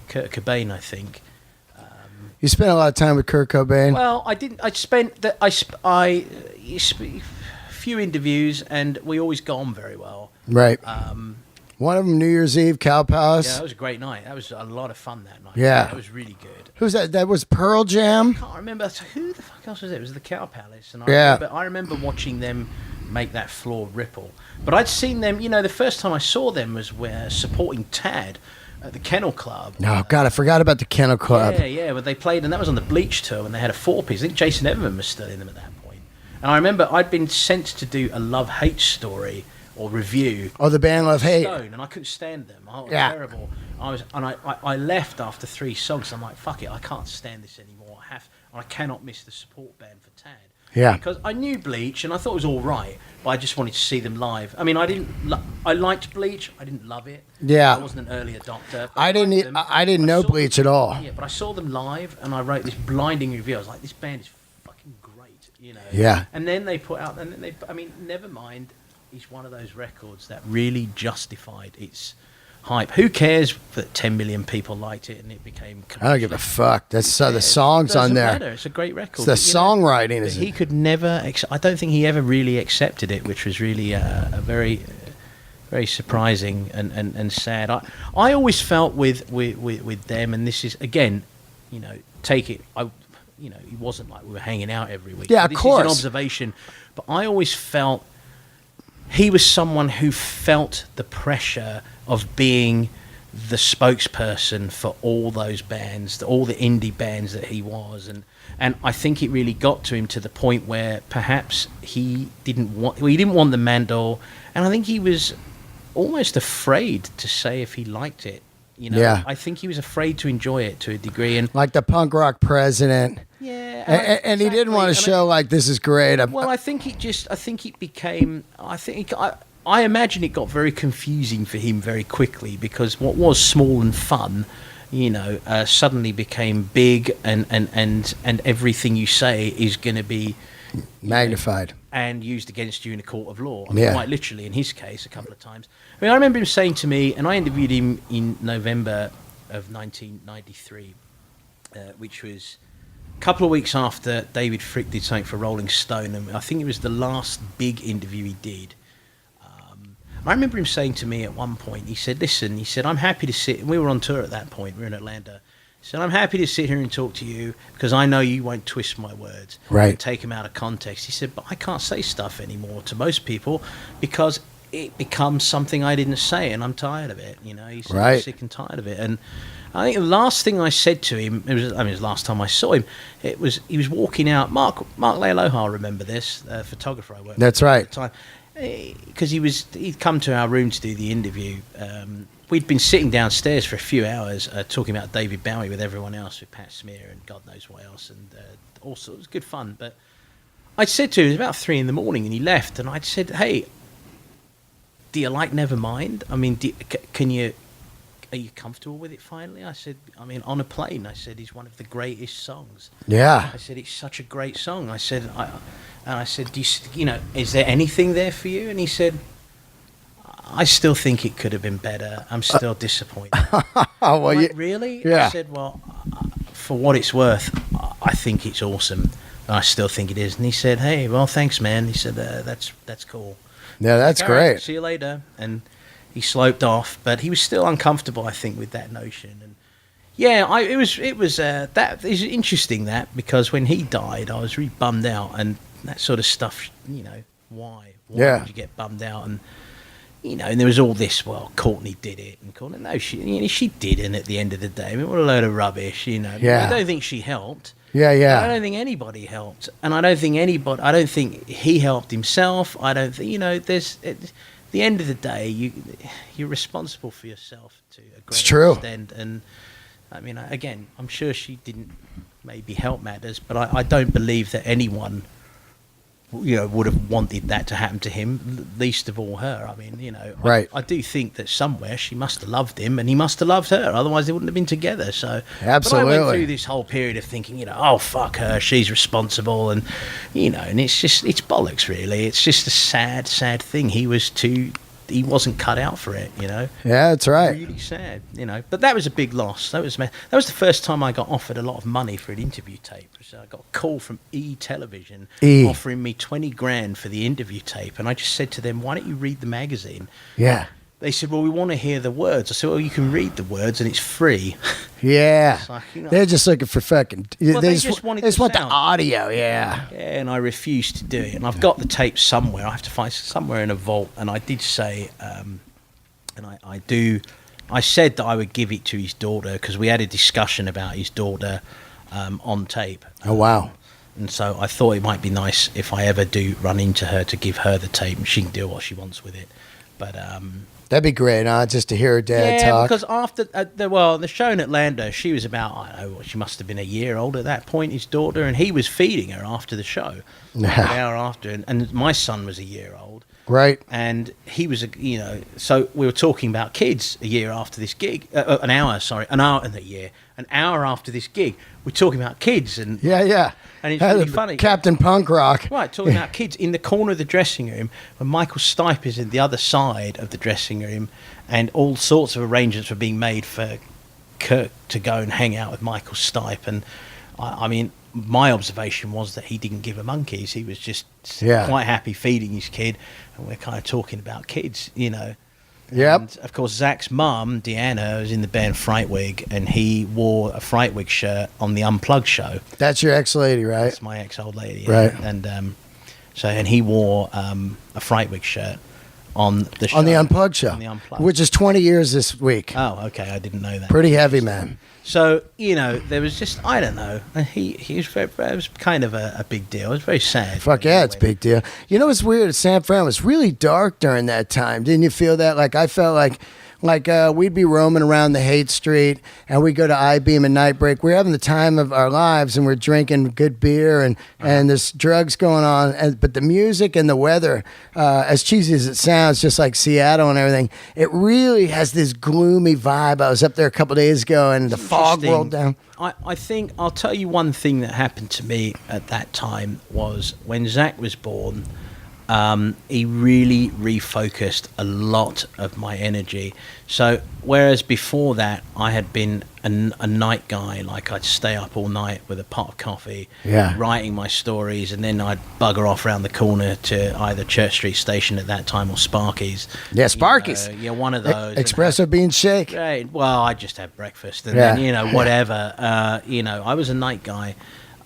Kurt Cobain, I think. You spent a lot of time with Kurt Cobain. Well, I didn't. I spent few interviews, and we always got on very well. Right. One of them, New Year's Eve, Cow Palace. Yeah, that was a great night. That was a lot of fun that night. Yeah. That was really good. Who's that? That was Pearl Jam? I can't remember. So who the fuck else was it? It was the Cow Palace. And I remember watching them make that floor ripple. But I'd seen them, you know, the first time I saw them was supporting Tad at the Kennel Club. Oh, God, I forgot about the Kennel Club. Yeah, but they played, and that was on the Bleach tour, and they had a 4-piece. I think Jason Everman was still in them at that point. And I remember I'd been sent to do a love-hate story or review. Oh, the band Love Hate. Stone, and I couldn't stand them. Oh, terrible. I left after 3 songs. I'm like, fuck it, I can't stand this anymore. I cannot miss the support band for Tad. Yeah. Because I knew Bleach, and I thought it was all right, but I just wanted to see them live. I mean, I liked Bleach. I didn't love it. Yeah. I wasn't an early adopter. I didn't know Bleach at all. Yeah, but I saw them live, and I wrote this blinding review. I was like, this band is fucking great, you know. Yeah. And then they put out, Nevermind is one of those records that really justified its hype. Who cares that 10 million people liked it and it became... I don't give a fuck. That's the songs on there. Matter. It's a great record. It's the songwriting. Know, he could never... I don't think he ever really accepted it, which was really a very... very surprising and sad. I always felt with them, and this is, again, you know, take it... you know, it wasn't like we were hanging out every week. Yeah, of course. This is an observation. But I always felt he was someone who felt the pressure of being the spokesperson for all those bands, all the indie bands that he was, and I think it really got to him to the point where perhaps he didn't want the Mandel, and I think he was almost afraid to say if he liked it. You know, yeah. I think he was afraid to enjoy it to a degree, and like the punk rock president. Yeah, and he didn't want to show like this is great. Well, I think it became. I imagine it got very confusing for him very quickly, because what was small and fun, you know, suddenly became big, and everything you say is going to be magnified and used against you in a court of law. I mean, quite literally in his case a couple of times. I mean, I remember him saying to me, and I interviewed him in November of 1993, which was a couple of weeks after David Fricke did something for Rolling Stone, and I think it was the last big interview he did. I remember him saying to me at one point, he said, listen, he said, I'm happy to sit, and we were on tour at that point, we were in Atlanta. He said, I'm happy to sit here and talk to you because I know you won't twist my words and take them out of context. He said, but I can't say stuff anymore to most people because it becomes something I didn't say, and I'm tired of it. You know, he's sick and tired of it. And I think the last thing I said to him, it was the last time I saw him, it was he was walking out. Mark Lealoha, remember this, photographer I worked with at the time. Because he'd come to our room to do the interview. We'd been sitting downstairs for a few hours talking about David Bowie with everyone else, with Pat Smear and God knows what else, and also it was good fun. But I said to him, it was about 3 a.m, and he left, and I'd said, hey, do you like Nevermind? I mean, are you comfortable with it finally? I said, I mean, On a Plane, I said, is one of the greatest songs. Yeah. I said, it's such a great song. I said, do you know, is there anything there for you? And he said, I still think it could have been better. I'm still disappointed. Well, really? Yeah. I said, well, for what it's worth, I think it's awesome. And I still think it is. And he said, hey, well, thanks, man. He said, that's cool. Yeah, that's great. Right, see you later. And he sloped off, but he was still uncomfortable, I think, with that notion. And yeah, it was interesting that because when he died, I was really bummed out, and that sort of stuff. You know, why would you get bummed out? And you know, and there was all this. Well, Courtney did it, and Courtney, no, she didn't. At the end of the day, I mean, what a load of rubbish. You know, I don't think she helped. Yeah. I don't think anybody helped, and I don't think he helped himself. I don't think, you know, at the end of the day, you're responsible for yourself to a great extent. And I mean, again, I'm sure she didn't maybe help matters, but I don't believe that anyone, you know, would have wanted that to happen to him, least of all her. I mean, you know, I do think that somewhere she must have loved him and he must have loved her, otherwise they wouldn't have been together. So absolutely. But I went through this whole period of thinking, you know, oh fuck her, she's responsible, and you know, and it's bollocks really. It's just a sad thing. He wasn't cut out for it, you know. Yeah, that's right. Really sad, you know. But that was a big loss. That was the first time I got offered a lot of money for an interview tape. So I got a call from Television offering me 20 grand for the interview tape, and I just said to them, "Why don't you read the magazine?" Yeah. They said, well, we want to hear the words. I said, well, you can read the words and it's free. Yeah. Like, you know, they're just looking for fucking... Well, they just want the audio, yeah. Yeah, and I refused to do it. And I've got the tape somewhere. I have to find somewhere in a vault. And I did say, I said that I would give it to his daughter because we had a discussion about his daughter on tape. Oh, wow. And so I thought it might be nice if I ever do run into her to give her the tape and she can do what she wants with it. But... that'd be great, just to hear her dad talk. Yeah, because after the show in Atlanta, she was about, I don't know, she must have been a year old at that point, his daughter, and he was feeding her after the show, an hour after, and my son was a year old. Right. And he was, so we were talking about kids a year after this gig, an hour after this gig, we're talking about kids. And yeah. And it's really funny. Captain Punk Rock. Right, talking about kids in the corner of the dressing room when Michael Stipe is in the other side of the dressing room and all sorts of arrangements were being made for Kirk to go and hang out with Michael Stipe. And I mean, my observation was that he didn't give a monkeys. He was just quite happy feeding his kid. And we're kind of talking about kids, you know. Yep. And of course, Zach's mum, Deanna, was in the band Frightwig, and he wore a Frightwig shirt on the Unplugged show. That's your ex-lady, right? That's my ex-old lady. Right. And and he wore a Frightwig shirt on the show. On the Unplugged show. On the Unplugged. Which is 20 years this week. Oh, okay. I didn't know that. Pretty heavy, man. So, you know, there was just, I don't know. He was it was kind of a big deal. It was very sad. Fuck yeah, it's a big deal. You know what's weird? San Fran was really dark during that time. Didn't you feel that? Like, I felt like we'd be roaming around the Haight Street and we'd go to I-Beam and Night Break. We're having the time of our lives and we're drinking good beer and there's drugs going on. But the music and the weather, as cheesy as it sounds, just like Seattle and everything, it really has this gloomy vibe. I was up there a couple of days ago and the fog rolled down. I think I'll tell you one thing that happened to me at that time was when Zach was born, he really refocused a lot of my energy. So whereas before that I had been a night guy, like I'd stay up all night with a pot of coffee, writing my stories, and then I'd bugger off around the corner to either Church Street Station at that time or Sparky's. Yeah, Sparky's. Yeah, one of those. Espresso bean shake. Right. Well, I just had breakfast and then, whatever. I was a night guy.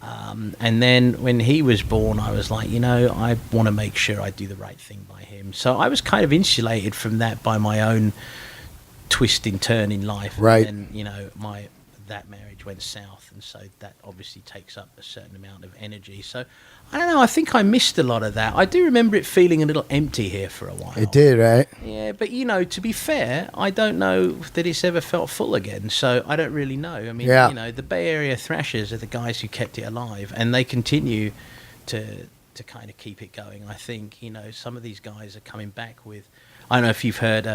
And then when he was born, I was like, I want to make sure I do the right thing by him. So I was kind of insulated from that by my own twist and turn in life. Right. And that marriage went south, and so that obviously takes up a certain amount of energy. So I don't know, I think I missed a lot of that. I do remember it feeling a little empty here for a while. It did, right? Yeah, but to be fair, I don't know that it's ever felt full again, so I don't really know. I mean, the Bay Area Thrashers are the guys who kept it alive, and they continue to kind of keep it going. I think, some of these guys are coming back with, I don't know if you've heard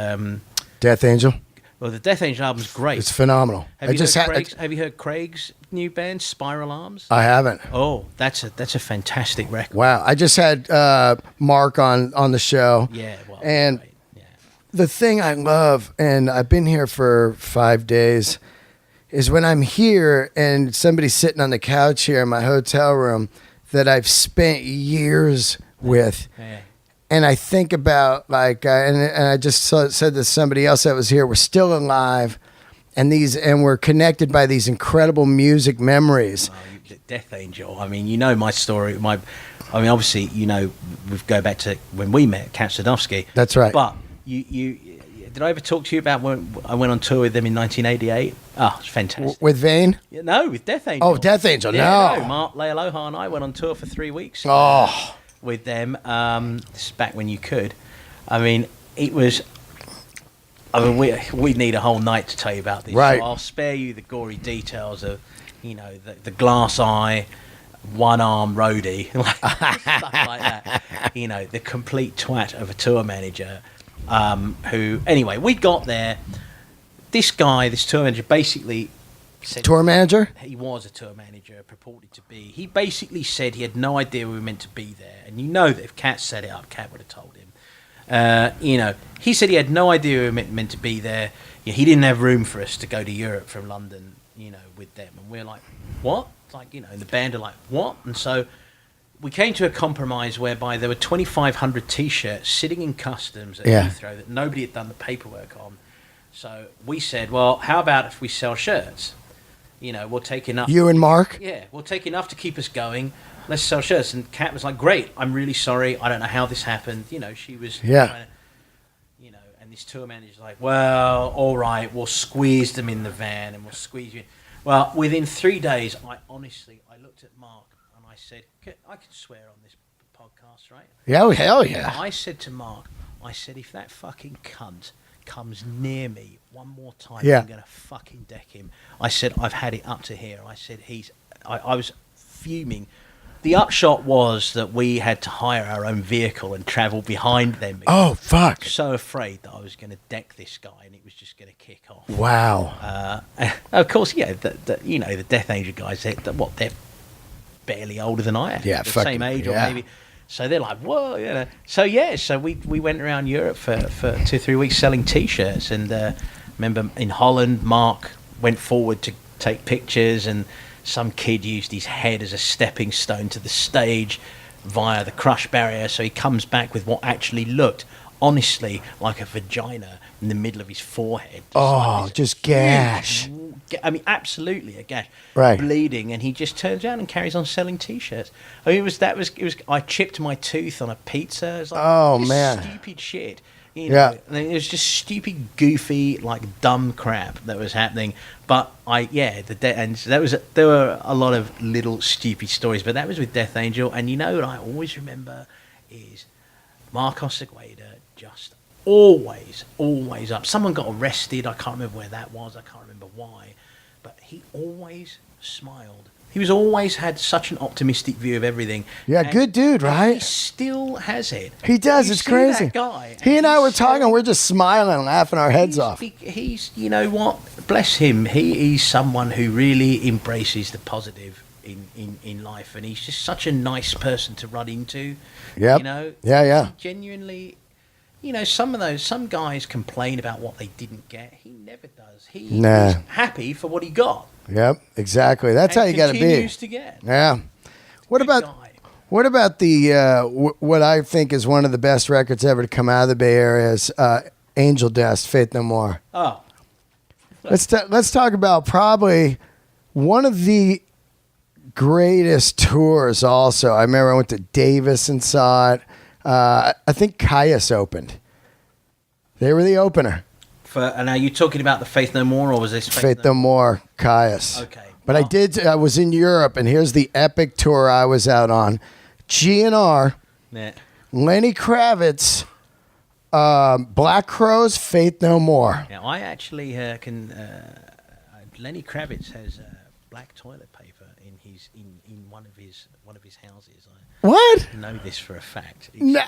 Death Angel. Well, the Death Angel album's great. It's phenomenal. Have you heard Craig's new band, Spiral Arms? I haven't. Oh, that's a fantastic record. Wow. I just had Mark on the show. Yeah, well, and right. Yeah. The thing I love, and I've been here for 5 days, is when I'm here and somebody's sitting on the couch here in my hotel room that I've spent years with. Yeah. And I think about and I just said to somebody else that was here, we're still alive, and we're connected by these incredible music memories. Death Angel. I mean, my story. Obviously, we go back to when we met, Kat Sadowski. That's right. But you did I ever talk to you about when I went on tour with them in 1988? Oh, it's fantastic. With Vane? No, with Death Angel. Oh, Death Angel. Yeah, no. Mark Lealoha and I went on tour for 3 weeks. Oh. With them, this is back when you could. I mean, it was. We need a whole night to tell you about this. Right. So I'll spare you the gory details of, the glass eye, one arm roadie, stuff like that. The complete twat of a tour manager. Who anyway, we got there. This tour manager, basically. Tour manager? He was a tour manager, purported to be. He basically said he had no idea we were meant to be there. And that if Kat set it up, Kat would have told him. He said he had no idea we were meant to be there. He didn't have room for us to go to Europe from London, with them. And we're like, what? And the band are like, what? And so we came to a compromise whereby there were 2,500 T-shirts sitting in customs at Heathrow that nobody had done the paperwork on. So we said, well, how about if we sell shirts? We'll take enough. You and Mark? Yeah, we'll take enough to keep us going. Let's sell shirts. And Kat was like, great, I'm really sorry. I don't know how this happened. She was trying to, and this tour manager's like, well, all right, we'll squeeze them in the van and we'll squeeze you in. Well, within 3 days, I looked at Mark and I said, I can swear on this podcast, right? Yeah, hell yeah. I said to Mark, if that fucking cunt comes near me one more time, I'm going to fucking deck him. I said, I've had it up to here. I said, I was fuming. The upshot was that we had to hire our own vehicle and travel behind them. Oh, fuck. So afraid that I was going to deck this guy and it was just going to kick off. Wow. Of course, the Death Angel guys, they're barely older than I am. Yeah, the same age or maybe. So they're like, whoa, So we went around Europe for 2-3 weeks selling T-shirts. And remember in Holland, Mark went forward to take pictures, and some kid used his head as a stepping stone to the stage via the crush barrier. So he comes back with what actually looked, honestly, like a vagina in the middle of his forehead. Just gash. I mean, absolutely a gash, right? Bleeding, and he just turns around and carries on selling T-shirts. I mean, it was. I chipped my tooth on a pizza. It was like, man, stupid shit. And it was just stupid, goofy, dumb crap that was happening. But there were a lot of little stupid stories. But that was with Death Angel, and what I always remember is Marcos Agueda just always up. Someone got arrested. I can't remember where that was. I can't remember why. But he always smiled. he was always had such an optimistic view of everything. Yeah, and good dude, right? He still has it. He does. You It's see crazy. That guy, he and I were talking. We're just smiling, laughing our heads off. He's, you know what? Bless him. He's someone who really embraces the positive in life, and he's just such a nice person to run into. Yep. You know. Yeah. Genuinely. You know, some guys complain about what they didn't get. He never does. He's happy for what he got. Yep, exactly. That's how you got to be. Continues to get. Yeah. What about the what I think is one of the best records ever to come out of the Bay Area is Angel Dust, Faith No More. Oh. Let's talk about probably one of the greatest tours. Also, I remember I went to Davis and saw it. I think Caius opened. They were the opener. And are you talking about the Faith No More, or was this Faith No More, Caius? Okay. But I was in Europe, and here's the epic tour I was out on. GNR, Lenny Kravitz, Black Crowes, Faith No More. Now, I actually Lenny Kravitz has black toilet paper in one of his houses. What? I know this for a fact. No.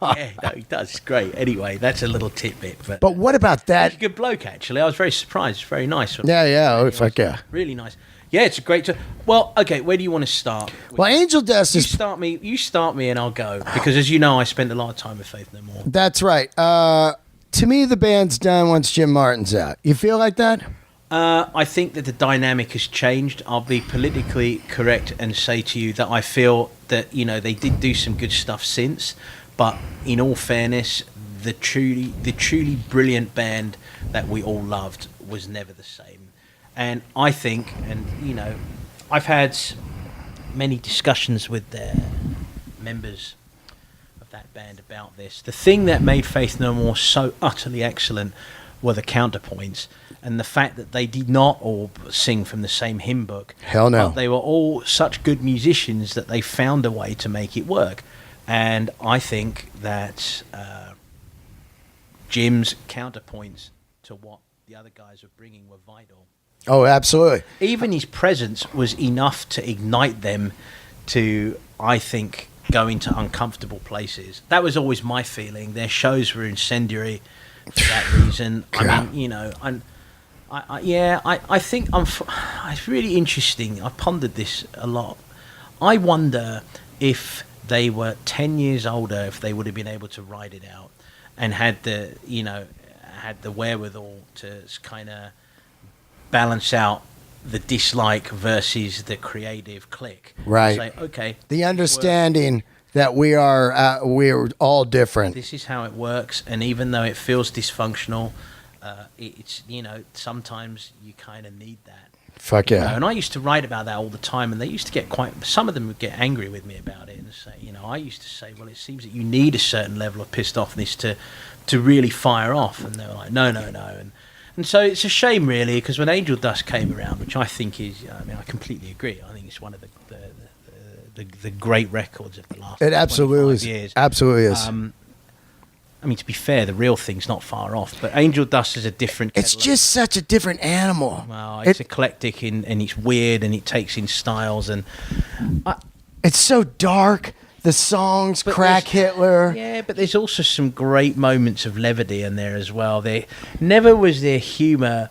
Yeah, no, he does. It's great. Anyway, that's a little tidbit. But what about that? He's a good bloke, actually. I was very surprised. It's very nice. Yeah. Oh, fuck yeah. Really nice. Yeah, it's a great tour. Well, okay, where do you want to start? Well, Angel Dust is... You start me and I'll go. Because as you know, I spent a lot of time with Faith No More. That's right. To me, the band's done once Jim Martin's out. You feel like that? I think that the dynamic has changed. I'll be politically correct and say to you that I feel that, you know, they did do some good stuff since, but in all fairness, the truly brilliant band that we all loved was never the same. And I think, and you know, I've had many discussions with the members of that band about this. The thing that made Faith No More so utterly excellent were the counterpoints, and the fact that they did not all sing from the same hymn book. Hell no. But they were all such good musicians that they found a way to make it work. And I think that Jim's counterpoints to what the other guys were bringing were vital. Oh, absolutely. Even his presence was enough to ignite them to, I think, go into uncomfortable places. That was always my feeling. Their shows were incendiary for that reason. I mean, you know, I think it's really interesting. I pondered this a lot. I wonder if they were 10 years older, if they would have been able to ride it out and had the wherewithal to kind of balance out the dislike versus the creative click. Right. Say, okay. The understanding that we're all different. This is how it works, and even though it feels dysfunctional, it's, you know, sometimes you kind of need that. Fuck yeah. You know, and I used to write about that all the time, and they used to get some of them would get angry with me about it and say, you know, I used to say, well, it seems that you need a certain level of pissed offness to really fire off, and they were like, no. And so it's a shame, really, because when Angel Dust came around, which I think is, I mean, I completely agree. I think it's one of the great records of the last 25 years. Absolutely is. I mean, to be fair, the real thing's not far off, but Angel Dust is a different... It's just such a different animal. Well, it's eclectic and it's weird and it takes in styles and... it's so dark. The songs, Crack Hitler. Yeah, but there's also some great moments of levity in there as well. Never was their humour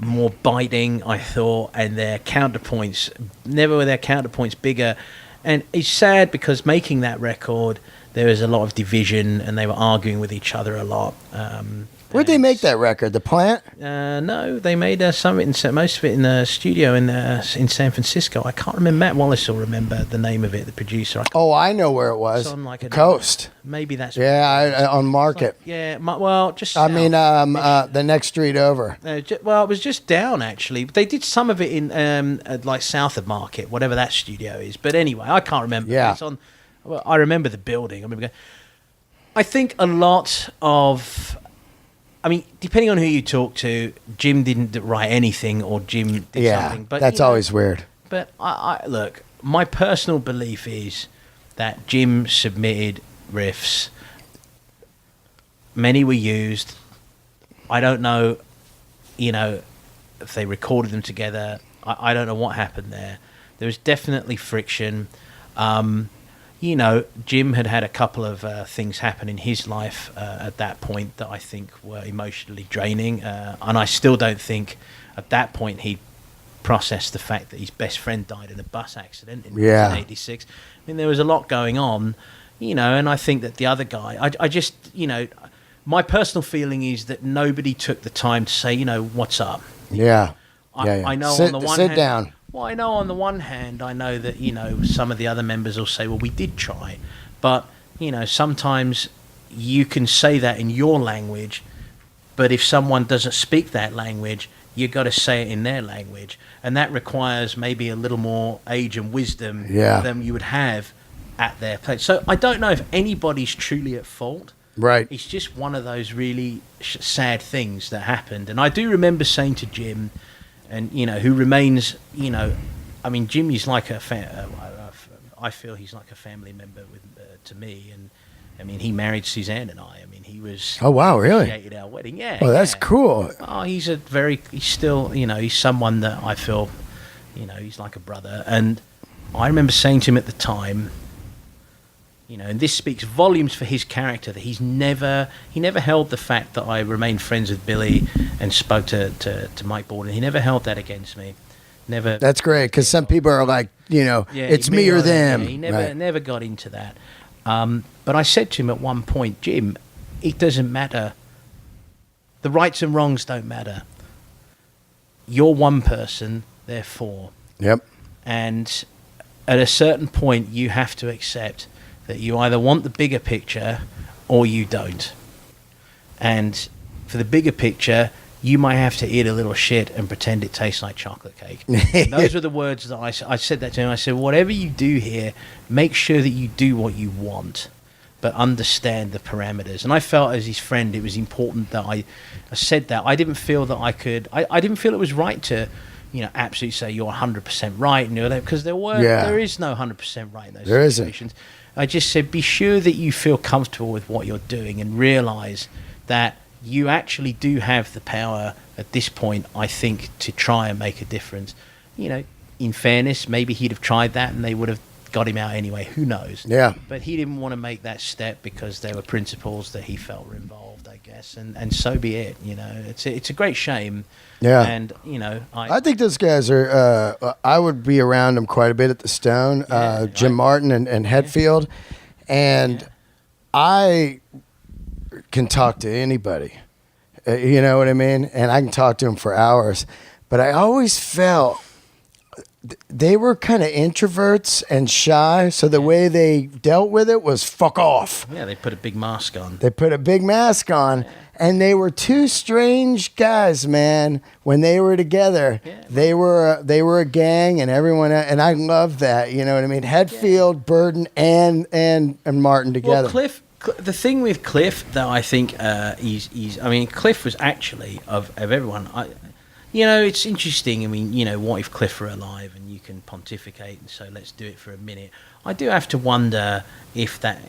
more biting, I thought, and never were their counterpoints bigger. And it's sad because making that record, there was a lot of division and they were arguing with each other a lot. Where'd they make that record? The Plant? No, they made most of it in the studio in San Francisco. I can't remember. Matt Wallace will remember the name of it, the producer. I know where it was. On like Coast. Maybe that's... on Market. The next street over. It was just down, actually. They did some of it in like south of Market, whatever that studio is. But anyway, I can't remember. Yeah. I remember the building. I think a lot of... I mean, depending on who you talk to, Jim didn't write anything or Jim did something. But that's always weird. But I look, my personal belief is that Jim submitted riffs. Many were used. I don't know, you know, if they recorded them together. I don't know what happened there. There was definitely friction. Jim had a couple of things happen in his life at that point that I think were emotionally draining. And I still don't think at that point he processed the fact that his best friend died in a bus accident in 1986. I mean, there was a lot going on, and I think that the other guy, I just, my personal feeling is that nobody took the time to say, what's up? Yeah. I know on the one hand. Sit down. Well, I know on the one hand, I know that, some of the other members will say, well, we did try. But, sometimes you can say that in your language, but if someone doesn't speak that language, you got to say it in their language. And that requires maybe a little more age and wisdom than you would have at their place. So I don't know if anybody's truly at fault. Right. It's just one of those really sad things that happened. And I do remember saying to Jim, and, who remains, Jim is like I feel he's like a family member to me. And, he married Suzanne and I. He was... Oh, wow, really? Initiated our wedding, yeah. Oh, that's cool. Oh, he's still, he's someone that I feel, he's like a brother. And I remember saying to him at the time, and this speaks volumes for his character, that he never held the fact that I remained friends with Billy and spoke to Mike Borden. He never held that against me. Never. That's great, because some people are like, it's me or them. Yeah, he never got into that. But I said to him at one point, Jim, it doesn't matter. The rights and wrongs don't matter. You're one person, therefore. Yep. And at a certain point, you have to accept that you either want the bigger picture or you don't. And for the bigger picture, you might have to eat a little shit and pretend it tastes like chocolate cake. Those were the words that I said that to him. I said, whatever you do here, make sure that you do what you want, but understand the parameters. And I felt as his friend, it was important that I said that. I didn't feel that I didn't feel it was right to, absolutely say you're 100% right, because there is no 100% right in those situations. Isn't. I just said, be sure that you feel comfortable with what you're doing and realize that you actually do have the power at this point, I think, to try and make a difference. In fairness, maybe he'd have tried that and they would have got him out anyway. Who knows? Yeah. But he didn't want to make that step because there were principles that he felt were involved, I guess. And so be it. It's a great shame. Yeah. And, I think those guys are, I would be around them quite a bit at the Stone, Jim Martin and Hetfield. And I can talk to anybody, you know what I mean? And I can talk to them for hours. But I always felt they were kind of introverts and shy, so the way they dealt with it was fuck off. Yeah, they put a big mask on. And they were two strange guys, man. When they were together, they were a gang, and everyone. And I love that. You know what I mean? Hetfield, Burden, and Martin together. Well, the thing with Cliff that I think Cliff was actually of everyone. It's interesting. What if Cliff were alive and you can pontificate and so let's do it for a minute. I do have to wonder if that,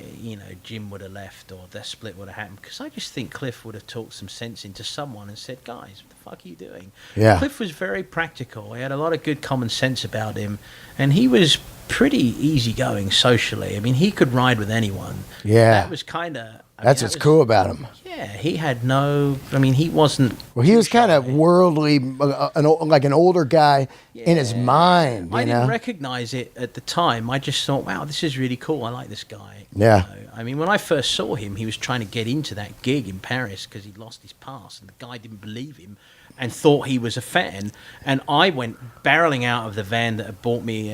Jim would have left or that split would have happened, because I just think Cliff would have talked some sense into someone and said, guys, what the fuck are you doing? Yeah. Cliff was very practical. He had a lot of good common sense about him, and he was pretty easygoing socially. He could ride with anyone. Yeah. That was kind of... That's what's cool about him. Yeah, he had no... he wasn't... Well, he was kind of worldly, like an older guy in his mind. I didn't recognize it at the time. I just thought, wow, this is really cool. I like this guy. Yeah. When I first saw him, he was trying to get into that gig in Paris because he'd lost his pass, and the guy didn't believe him and thought he was a fan. And I went barreling out of the van that had brought me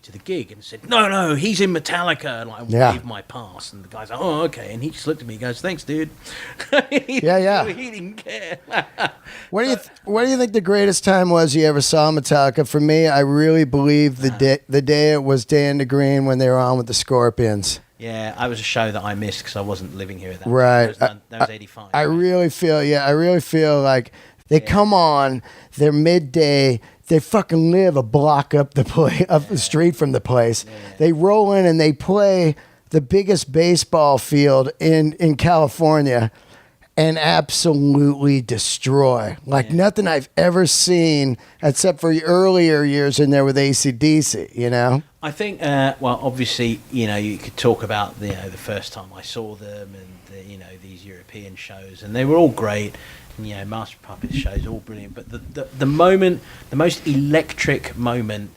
to the gig and said, no, he's in Metallica. And I waved my pass, and the guy's like, oh, okay. And he just looked at me and goes, thanks, dude. He didn't care. What do you think the greatest time was you ever saw Metallica? For me, I really believe the day it was Day in the Green when they were on with the Scorpions. Yeah, I was a show that I missed because I wasn't living here at that time. Right. That was 85. I really feel like they come on, they're midday, they fucking live a block up the street from the place. Yeah. They roll in and they play the biggest baseball field in California, and absolutely destroy. Like nothing I've ever seen except for the earlier years in there with AC/DC, you know? I think, well, obviously, you know, you could talk about, you know, the first time I saw them and, you know, these European shows, and they were all great. And, you know, Master of Puppets shows, all brilliant. But the moment, the most electric moment,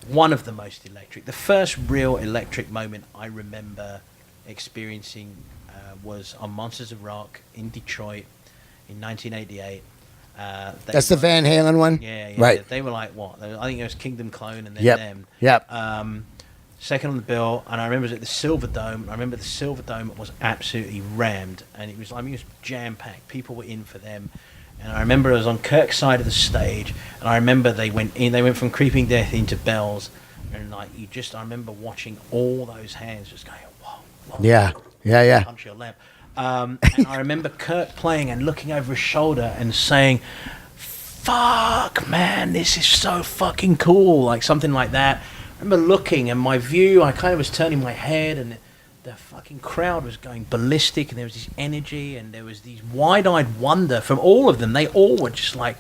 one of the most electric, the first real electric moment I remember experiencing was on Monsters of Rock in Detroit in 1988. That's the Van Halen one? Yeah. Right. They were like, what? I think it was Kingdom Clone and then them. Yep. Second on the bill, and I remember it was at the Silver Dome. I remember the Silver Dome was absolutely rammed, and it was, I mean, it was jam-packed. People were in for them. And I remember I was on Kirk's side of the stage, and I remember they went from Creeping Death into Bells, and like I remember watching all those hands just going, whoa. Yeah. Punch your lamp. And I remember Kirk playing and looking over his shoulder and saying, "Fuck, man, this is so fucking cool," like something like that. I remember looking, and my view, I kind of was turning my head, and the fucking crowd was going ballistic, and there was this energy, and there was these wide-eyed wonder from all of them. They all were just like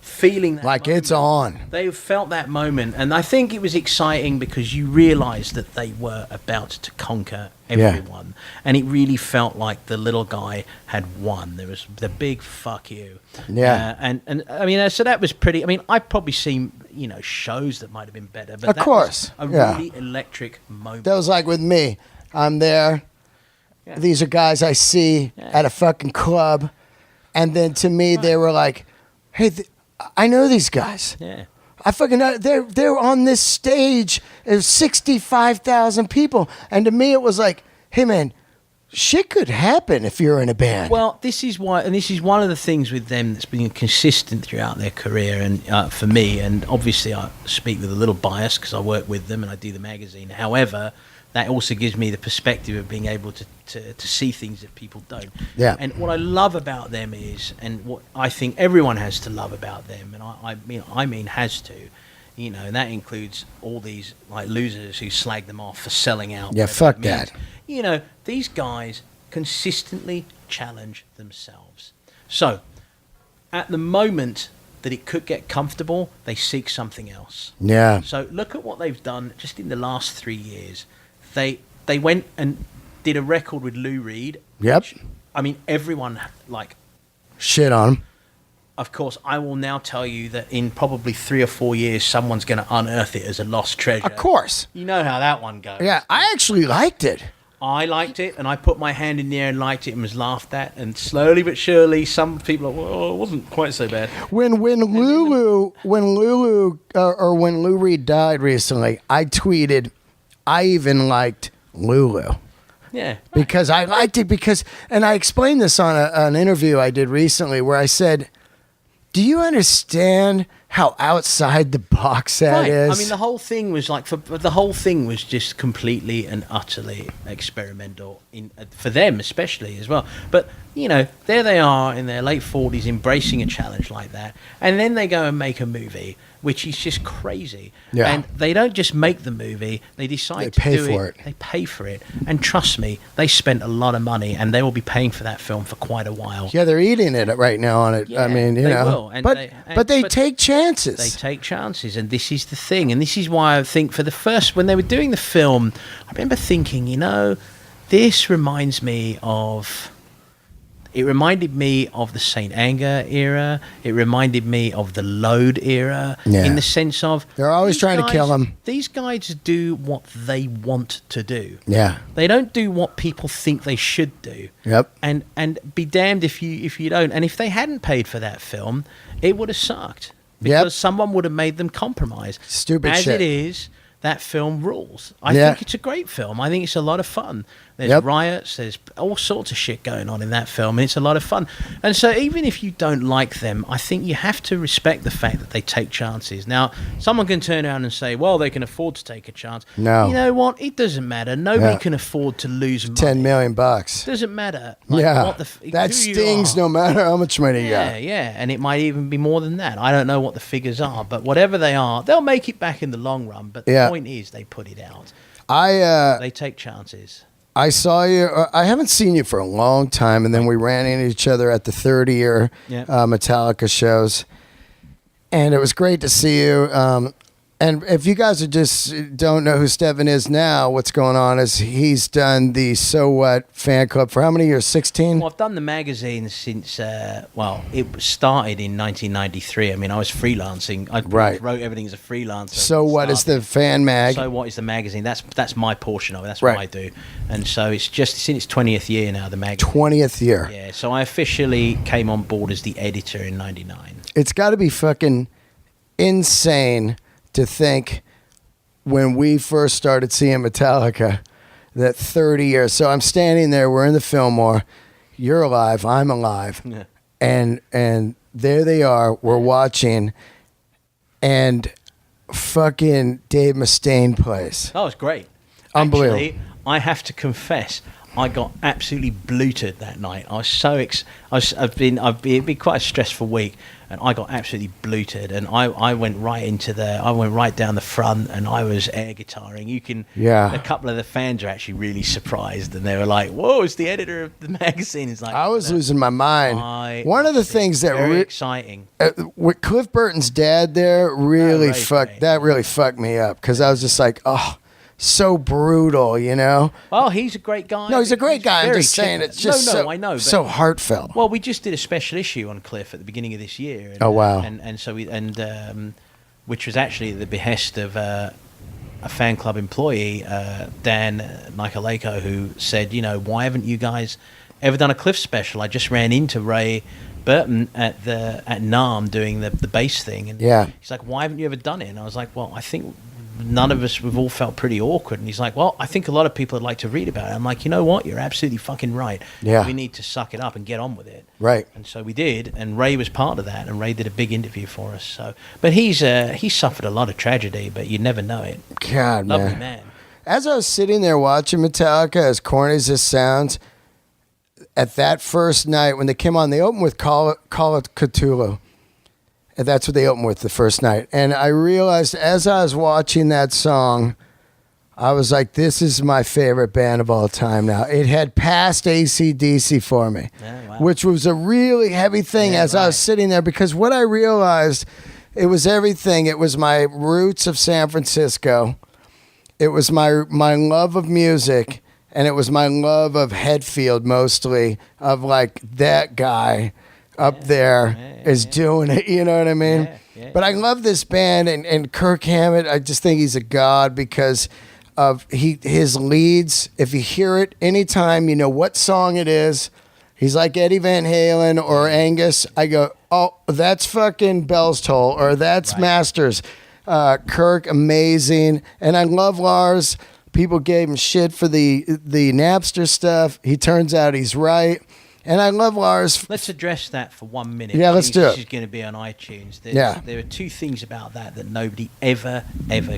feeling that like moment. It's on. They felt that moment, and I think it was exciting because you realised that they were about to conquer everyone, and it really felt like the little guy had won. There was the big fuck you. Yeah. And I mean, so that was pretty. I mean, I've probably seen, you know, shows that might have been better, but of course, was a really electric moment. That was like with me. I'm there. Yeah. These are guys I see at a fucking club, and then to me they were like, "Hey, I know these guys. Yeah, I fucking know. They're on this stage. There's 65,000 people, and to me it was like, hey man, shit could happen if you're in a band." Well, this is why, and this is one of the things with them that's been consistent throughout their career, and for me, and obviously I speak with a little bias because I work with them and I do the magazine. However, that also gives me the perspective of being able to see things that people don't. Yeah. And what I love about them is, and what I think everyone has to love about them, and I mean has to, you know, and that includes all these like losers who slag them off for selling out. Yeah, fuck that. You know, these guys consistently challenge themselves. So, at the moment that it could get comfortable, they seek something else. Yeah. So look at what they've done just in the last 3 years. They went and did a record with Lou Reed. Yep. Which, I mean, everyone like shit on him. Of course, I will now tell you that in probably 3 or 4 years, someone's going to unearth it as a lost treasure. Of course. You know how that one goes. Yeah, I actually liked it. I liked it, and I put my hand in there and liked it and was laughed at. And slowly but surely, some people are, well, it wasn't quite so bad. When Lou Reed died recently, I tweeted, I even liked Lulu. Yeah. Because I liked it and I explained this on an interview I did recently where I said, do you understand how outside the box that is? I mean, the whole thing was like, the whole thing was just completely and utterly experimental for them, especially as well. But you know, there they are in their late 40s, embracing a challenge like that, and then they go and make a movie, which is just crazy. Yeah. And they don't just make the movie; they decide to do it. They pay for it, and trust me, they spent a lot of money, and they will be paying for that film for quite a while. Yeah, they're eating it right now on it. Yeah, I mean, you know, but they take chances. They take chances, and this is the thing, and this is why I think when they were doing the film, I remember thinking, you know, this reminds me of. It reminded me of the Saint Anger era. It reminded me of the Load era, in the sense of they're always trying to kill them. These guys do what they want to do. Yeah, they don't do what people think they should do. Yep. And be damned if you don't. And if they hadn't paid for that film, it would have sucked because someone would have made them compromise. Stupid shit. As it is, that film rules. I think it's a great film. I think it's a lot of fun. There's riots, there's all sorts of shit going on in that film, and it's a lot of fun. And so even if you don't like them, I think you have to respect the fact that they take chances. Now, someone can turn around and say, well, they can afford to take a chance. No. You know what? It doesn't matter. Nobody can afford to lose money. $10 million. Doesn't matter. Like, that stings no matter how much money you got. Yeah, and it might even be more than that. I don't know what the figures are, but whatever they are, they'll make it back in the long run. But the point is, they put it out. They take chances. I saw you. I haven't seen you for a long time, and then we ran into each other at the 30-year Metallica shows, and it was great to see you. And if you guys don't know who Steffan is now, what's going on is he's done the So What fan club for how many years? 16? Well, I've done the magazine since, it started in 1993. I mean, I was freelancing. I wrote everything as a freelancer. So What is the fan mag? So What is the magazine? That's my portion of it. That's what I do. And so it's just in its 20th year now, the magazine. 20th year. Yeah, so I officially came on board as the editor in 99. It's got to be fucking insane to think when we first started seeing Metallica, that 30 years. So I'm standing there, we're in the Fillmore, you're alive, I'm alive. Yeah. And there they are, we're watching, and fucking Dave Mustaine plays. That was great. Unbelievable. Actually, I have to confess, I got absolutely bluted that night. I was so it'd been quite a stressful week, and I got absolutely bluted. And I went right down the front, and I was air guitaring. A couple of the fans are actually really surprised, and they were like, "Whoa, it's the editor of the magazine." It's like I was losing my mind. One of the things that very exciting with Cliff Burton's dad there really fucked me up, because I was just like, oh. So brutal, you know. Well, he's a great guy. No, he's a great guy. I'm just saying, it's just I know, so heartfelt. Well, we just did a special issue on Cliff at the beginning of this year. And, oh wow! And so which was actually at the behest of a fan club employee, Dan Nicolaico, who said, why haven't you guys ever done a Cliff special? I just ran into Ray Burton at NAMM doing the bass thing, and he's like, why haven't you ever done it? And I was like, well, I think none of us, we've all felt pretty awkward. And he's like, well, I think a lot of people would like to read about it. I'm like, you know what? You're absolutely fucking right. Yeah. We need to suck it up and get on with it. Right. And so we did, and Ray was part of that, and Ray did a big interview for us. So, but he's suffered a lot of tragedy, but you never know it. God, Lovely man. As I was sitting there watching Metallica, as corny as this sounds, at that first night when they came on, they opened with Call It Cthulhu. And that's what they opened with the first night. And I realized as I was watching that song, I was like, this is my favorite band of all time now. It had passed AC/DC for me, which was a really heavy thing I was sitting there, because what I realized, it was everything. It was my roots of San Francisco. It was my love of music, and it was my love of Hetfield mostly, of like that guy up there is doing it, you know what I mean? But I love this band, and Kirk Hammett, I just think he's a god because of his leads. If you hear it anytime, you know what song it is. He's like Eddie Van Halen or Angus. I go, oh, that's fucking Bell's Toll, or that's Masters. Kirk, amazing. And I love Lars. People gave him shit for the Napster stuff. He turns out he's right. And I love Lars. Let's address that for 1 minute. Yeah, let's do it. She's going to be on iTunes. There are two things about that nobody ever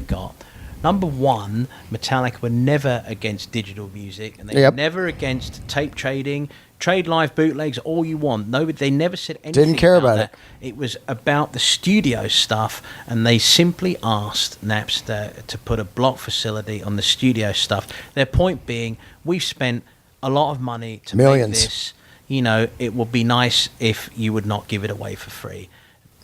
got. Number one, Metallica were never against digital music, and they were never against tape trading, trade live bootlegs, all you want. They never said anything. Didn't care about it. It was about the studio stuff, and they simply asked Napster to put a block facility on the studio stuff. Their point being, we've spent a lot of money to make this. It would be nice if you would not give it away for free.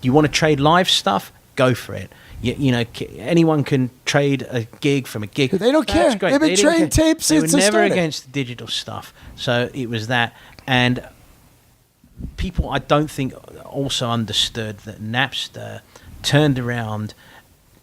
You want to trade live stuff? Go for it. Anyone can trade a gig from a gig. They don't care. Great. They've been trading tapes since they were never started. against the digital stuff. So it was that. And people, I don't think, also understood that Napster turned around,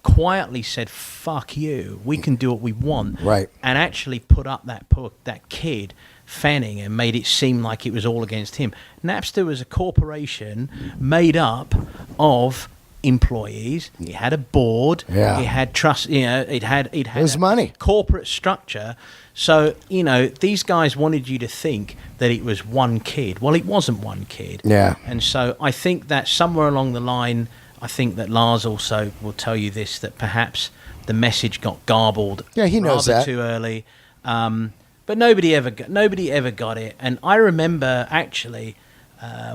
quietly said, fuck you, we can do what we want. Right. And actually put up that kid Fanning and made it seem like it was all against him. Napster was a corporation made up of employees. It had a board. Yeah. It had trust. It had money. Corporate structure. So these guys wanted you to think that it was one kid. Well, it wasn't one kid. Yeah. And so I think that somewhere along the line, I think that Lars also will tell you this, that perhaps the message got garbled. Yeah, he knows that too early. But nobody ever got it. And I remember actually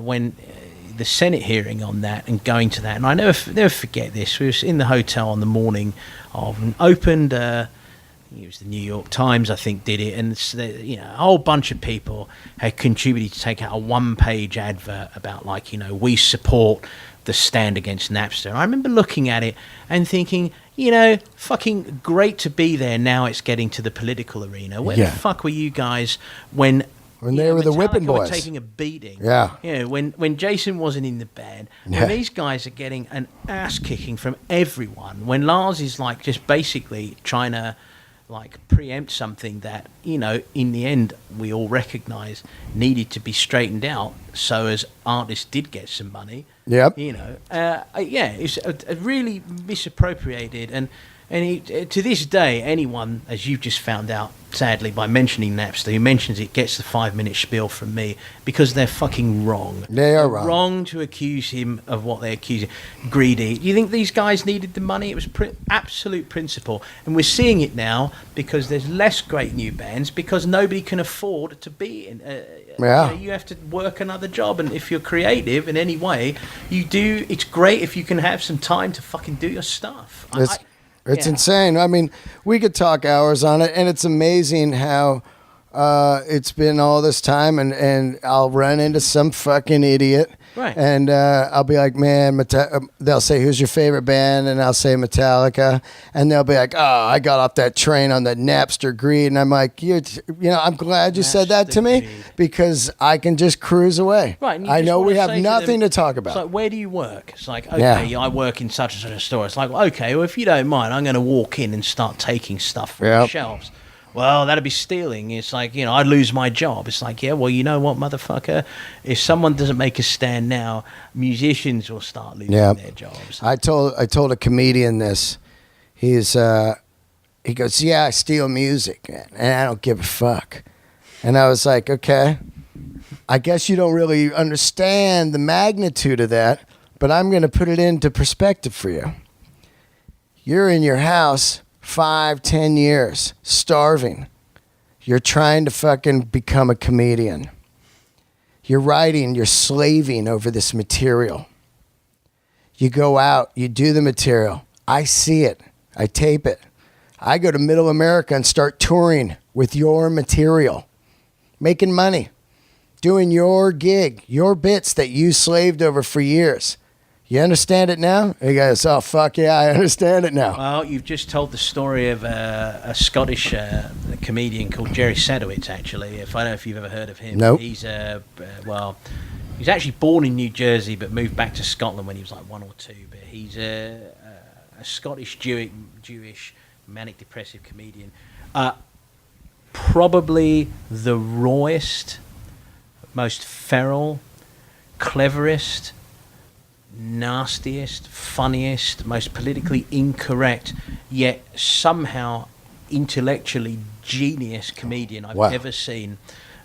when the Senate hearing on that and going to that, and I never forget this. We was in the hotel on the morning of, and opened it was the New York Times, I think, did it, and a whole bunch of people had contributed to take out a one-page advert about, like, we support the stand against Napster. I remember looking at it and thinking, fucking great to be there. Now it's getting to the political arena. Where the fuck were you guys when they were the whipping boys, were taking a beating? Yeah. When Jason wasn't in the band, when these guys are getting an ass kicking from everyone, when Lars is like just basically trying to like preempt something that in the end we all recognise needed to be straightened out, so as artists did get some money. Yep. It's a really misappropriated, and to this day, anyone, as you've just found out, sadly, by mentioning Napster, who mentions it gets the 5-minute spiel from me, because they're fucking wrong. They are wrong. Wrong to accuse him of what they accuse him. Greedy. You think these guys needed the money? It was absolute principle. And we're seeing it now because there's less great new bands, because nobody can afford to be in. You have to work another job, and if you're creative in any way, you do. It's great if you can have some time to fucking do your stuff. It's insane. I mean, we could talk hours on it, and it's amazing how it's been all this time, and I'll run into some fucking idiot. Right. And I'll be like, man, they'll say, who's your favorite band? And I'll say Metallica. And they'll be like, oh, I got off that train on the Napster greed. And I'm like, I'm glad you said that to me, because I can just cruise away. Right. I know we have nothing to talk about. It's like, where do you work? It's like, okay, I work in such and such a store. It's like, okay, well, if you don't mind, I'm going to walk in and start taking stuff from the shelves. Well, that'd be stealing. It's like, I'd lose my job. It's like, yeah, well, you know what, motherfucker? If someone doesn't make a stand now, musicians will start losing their jobs. I told a comedian this. He goes, yeah, I steal music, man, and I don't give a fuck. And I was like, okay, I guess you don't really understand the magnitude of that, but I'm going to put it into perspective for you. You're in your house 5-10 years, starving. You're trying to fucking become a comedian. You're writing, you're slaving over this material. You go out, you do the material. I see it. I tape it. I go to Middle America and start touring with your material, making money, doing your gig, your bits that you slaved over for years. You understand it now? He goes, oh, fuck yeah, I understand it now. Well, you've just told the story of a Scottish comedian called Jerry Sadowitz, actually. I don't know if you've ever heard of him. Nope. He's actually born in New Jersey, but moved back to Scotland when he was like 1 or 2. But he's a Scottish Jewish manic depressive comedian. Probably the rawest, most feral, cleverest, nastiest, funniest, most politically incorrect, yet somehow intellectually genius comedian I've ever seen.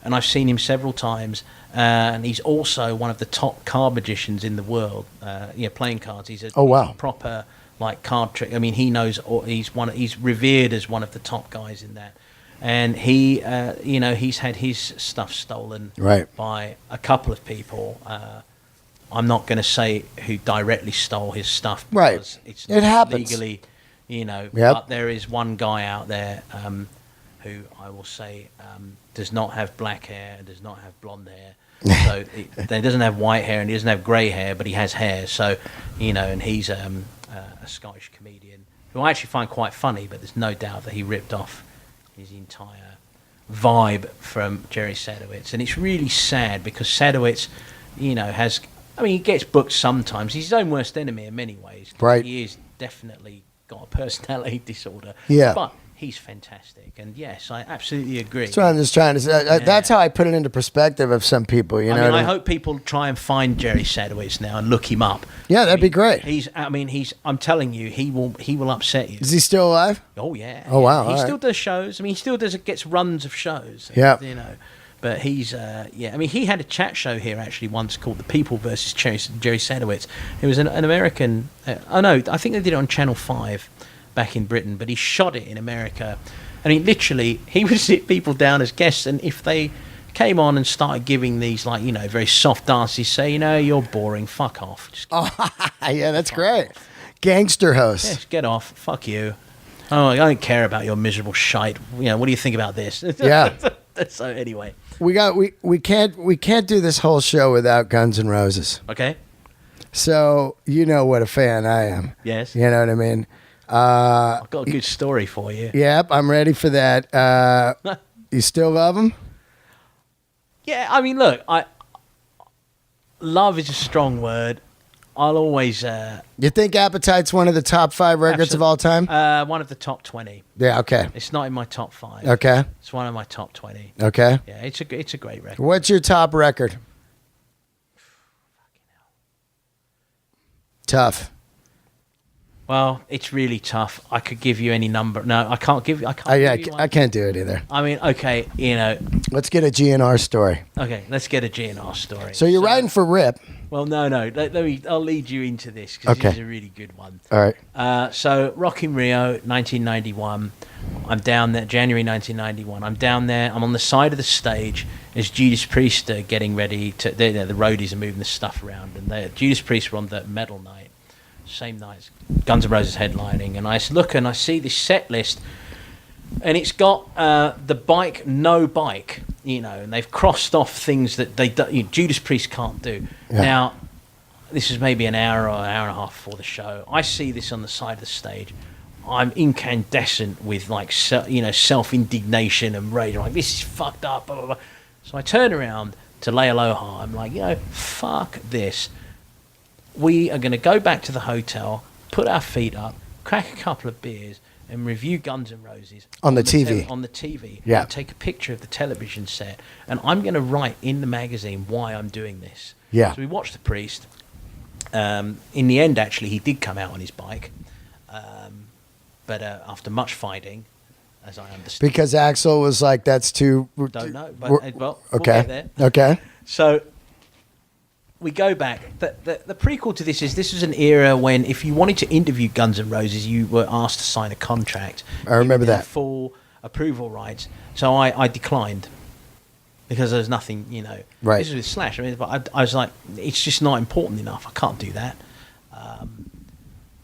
And I've seen him several times, and he's also one of the top card magicians in the world. Playing cards. He's a proper like card trick. I mean, he knows. He's revered as one of the top guys in that. And he, he's had his stuff stolen by a couple of people. I'm not going to say who directly stole his stuff, because it's not legally, but there is one guy out there who I will say does not have black hair, does not have blonde hair. So he doesn't have white hair and he doesn't have grey hair, but he has hair. So, and he's a Scottish comedian who I actually find quite funny, but there's no doubt that he ripped off his entire vibe from Jerry Sadowitz. And it's really sad because Sadowitz, he gets booked sometimes. He's his own worst enemy in many ways. Right. He is definitely got a personality disorder. Yeah. But he's fantastic. And yes, I absolutely agree. That's what I'm just trying to say. That's how I put it into perspective of some people. I hope people try and find Jerry Sadowitz now and look him up. Yeah, that'd be great. I'm telling you, he will upset you. Is he still alive? Oh, yeah. Oh, wow. He still does shows. He still gets runs of shows. Yeah. But he's, he had a chat show here actually once called The People versus Jerry Sadowitz. It was an American, I think they did it on Channel 5 back in Britain, but he shot it in America. He would sit people down as guests, and if they came on and started giving these very soft dances, say, you're boring, fuck off. Just that's great. Off. Gangster host. Yes, get off, fuck you. Oh, I don't care about your miserable shite. What do you think about this? Yeah. So anyway, we can't do this whole show without Guns N' Roses. Okay. So you know what a fan I am. Yes. You know what I mean? I've got a good story for you. Yep, I'm ready for that. You still love them? Yeah, I mean, look, love is a strong word. I'll always... you think Appetite's one of the top 5 records of all time? One of the top 20. Yeah, okay. It's not in my top 5. Okay. It's one of my top 20. Okay. Yeah, it's a great record. What's your top record? Tough. Well, it's really tough. I could give you any number. No, I can't give you. I can't do it either. I mean, okay, Let's get a GNR story. Okay, let's get a GNR story. So you're writing for Rip. Well, no. Let me. I'll lead you into this because this is a really good one. All right. So Rock in Rio, 1991. I'm down there, January 1991. I'm down there. I'm on the side of the stage as Judas Priest are getting ready to. The roadies are moving the stuff around, and Judas Priest were on the metal night. Same night as Guns N' Roses headlining, and I look and I see this set list, and it's got the bike, no bike, and they've crossed off things that Judas Priest can't do. Yeah. Now, this is maybe an hour or an hour and a half before the show. I see this on the side of the stage. I'm incandescent with self-indignation and rage. I'm like, this is fucked up, blah, blah, blah. So I turn around to lay aloha. I'm like, fuck this. We are going to go back to the hotel, put our feet up, crack a couple of beers, and review Guns N' Roses on the TV. On the TV. Yeah. And take a picture of the television set, and I'm going to write in the magazine why I'm doing this. Yeah. So we watched the Priest. In the end, actually, he did come out on his bike, but after much fighting, as I understand. Because Axl was like, "That's too." Don't know, but we'll get there. Okay. So. We go back. The prequel to this is an era when if you wanted to interview Guns N' Roses, you were asked to sign a contract. I remember that. Full approval rights. So I declined because there's nothing, Right. This is with Slash. I mean, but I was like, it's just not important enough. I can't do that.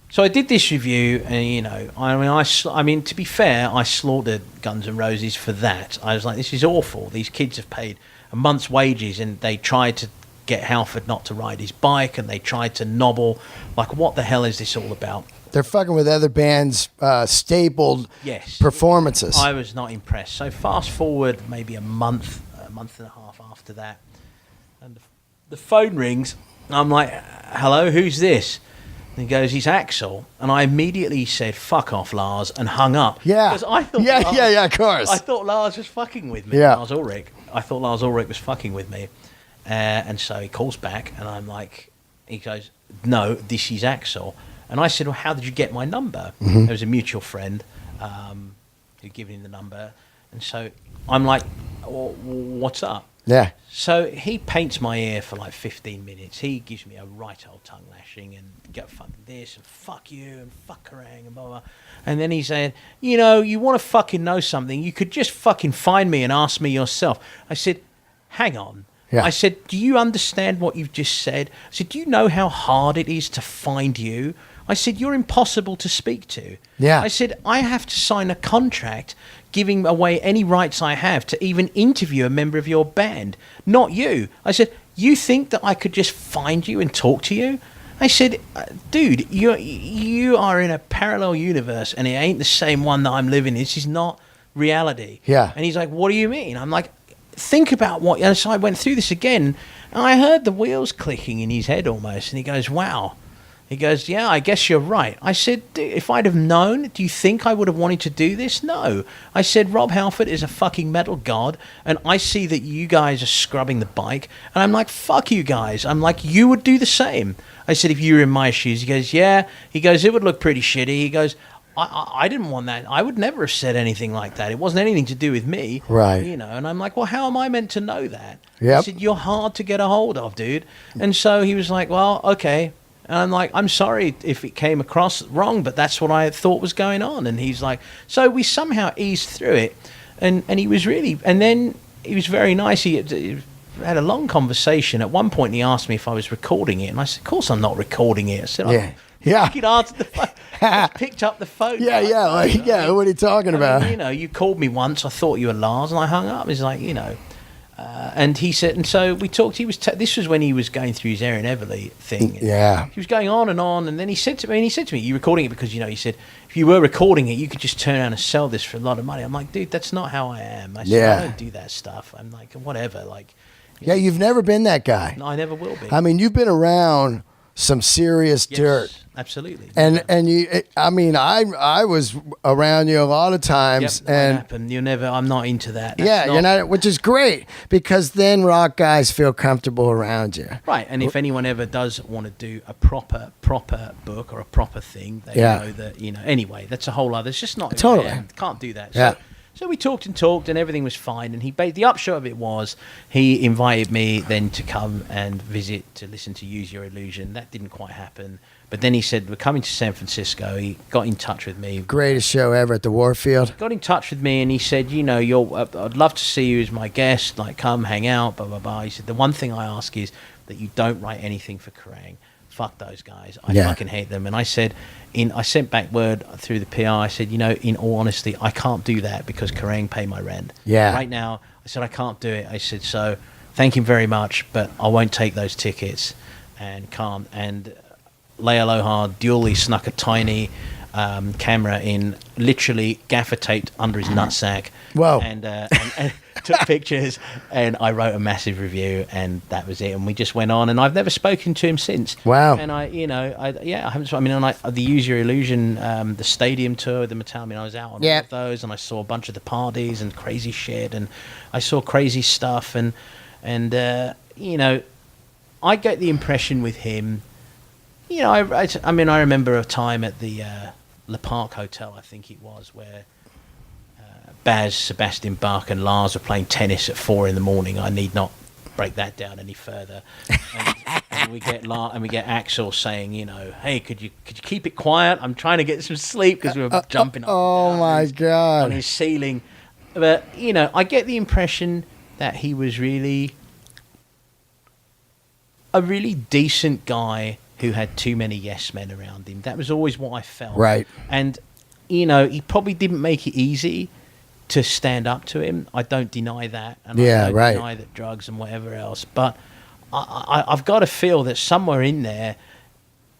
So I did this review, and I mean, to be fair, I slaughtered Guns N' Roses for that. I was like, this is awful. These kids have paid a month's wages, and they tried to get Halford not to ride his bike, and they tried to nobble. Like, what the hell is this all about? They're fucking with other bands' stapled performances. I was not impressed. So fast forward maybe a month and a half after that, and the phone rings, and I'm like, hello, who's this? And he goes, he's Axl. And I immediately said, fuck off, Lars, and hung up. Yeah. Because I thought of course. I thought Lars was fucking with me. Yeah. Lars Ulrich. I thought Lars Ulrich was fucking with me. And so he calls back, and I'm like, he goes, no, this is Axl. And I said, well, how did you get my number? Mm-hmm. There was a mutual friend who'd given him the number. And so I'm like, well, what's up? Yeah. So he paints my ear for like 15 minutes. He gives me a right old tongue lashing and get fucking this and fuck you and fuck Kerrang and blah, blah. And then he said, you want to fucking know something? You could just fucking find me and ask me yourself. I said, hang on. Yeah. I said, do you understand what you've just said? I said, do you know how hard it is to find you? I said, you're impossible to speak to. Yeah. I said, I have to sign a contract giving away any rights I have to even interview a member of your band, not you. I said, you think that I could just find you and talk to you? I said, dude, you are in a parallel universe, and it ain't the same one that I'm living in. This is not reality. Yeah. And he's like, what do you mean? I'm like, think about what... And so I went through this again, and I heard the wheels clicking in his head almost, and he goes, wow. He goes, yeah, I guess you're right. I said, if I'd have known, do you think I would have wanted to do this? No. I said, Rob Halford is a fucking metal god, and I see that you guys are scrubbing the bike, and I'm like, fuck you guys. I'm like, you would do the same. I said, if you were in my shoes. He goes, yeah. He goes, it would look pretty shitty. He goes, I didn't want that. I would never have said anything like that. It wasn't anything to do with me. Right. And I'm like, well, how am I meant to know that? Yep. I said, you're hard to get a hold of, dude. And so he was like, well, okay. And I'm like, I'm sorry if it came across wrong, but that's what I thought was going on. And he's like, so we somehow eased through it. And he was really, and then he was very nice. He had a long conversation. At one point, he asked me if I was recording it. And I said, of course I'm not recording it. I said, yeah. Fucking answered the phone. just picked up the phone. Yeah, what are you talking about? You know, you called me once. I thought you were Lars, and I hung up. He's like, you know. And he said, and so we talked. He was. This was when he was going through his Aaron Everly thing. Yeah. He was going on, and then he said to me, "You recording it because you know?" He said, "If you were recording it, you could just turn around and sell this for a lot of money." I'm like, "Dude, that's not how I am." I said, "I don't do that stuff." I'm like, "Whatever." Like, yeah, you've never been that guy. No, I never will be. I mean, you've been around some serious dirt. Absolutely. And you, I mean, I was around you a lot of times, and you're never. I'm not into that. You're not, which is great because then rock guys feel comfortable around you. Right, and if anyone ever does want to do a proper book or a proper thing, they know that Anyway, that's a whole other. It's just not totally can't do that. Yeah. So we talked, and everything was fine. And the upshot of it was he invited me then to come and visit to listen to Use Your Illusion. That didn't quite happen. But then he said, we're coming to San Francisco. He got in touch with me. Greatest show ever at the Warfield. Got in touch with me and he said, I'd love to see you as my guest. Like, come hang out, blah, blah, blah. He said, the one thing I ask is that you don't write anything for Kerrang. Fuck those guys. I fucking hate them. And I said, I sent back word through the PR. I said, in all honesty, I can't do that because Kerrang pay my rent. Yeah. Right now, I said, I can't do it. I said, so thank him very much, but I won't take those tickets and can't. And Lay Aloha duly snuck a tiny camera in, literally gaffer taped under his nutsack. Whoa. And took pictures, and I wrote a massive review, and that was it. And we just went on, and I've never spoken to him since. Wow. And I haven't. I mean, the Use Your Illusion, the stadium tour, the Metallica. I mean, I was out on all of those, and I saw a bunch of the parties and crazy shit, and I saw crazy stuff, and I get the impression with him. I mean, I remember a time at the Le Parc Hotel, I think it was, where Baz, Sebastian Bach, and Lars were playing tennis at 4 a.m. I need not break that down any further. And we get Axel saying, hey, could you keep it quiet? I'm trying to get some sleep because we were jumping up. Oh my God! On his ceiling, but I get the impression that he was really a really decent guy who had too many yes men around him. That was always what I felt. Right. And, he probably didn't make it easy to stand up to him. I don't deny that. And I don't deny that drugs and whatever else. But I've got to feel that somewhere in there,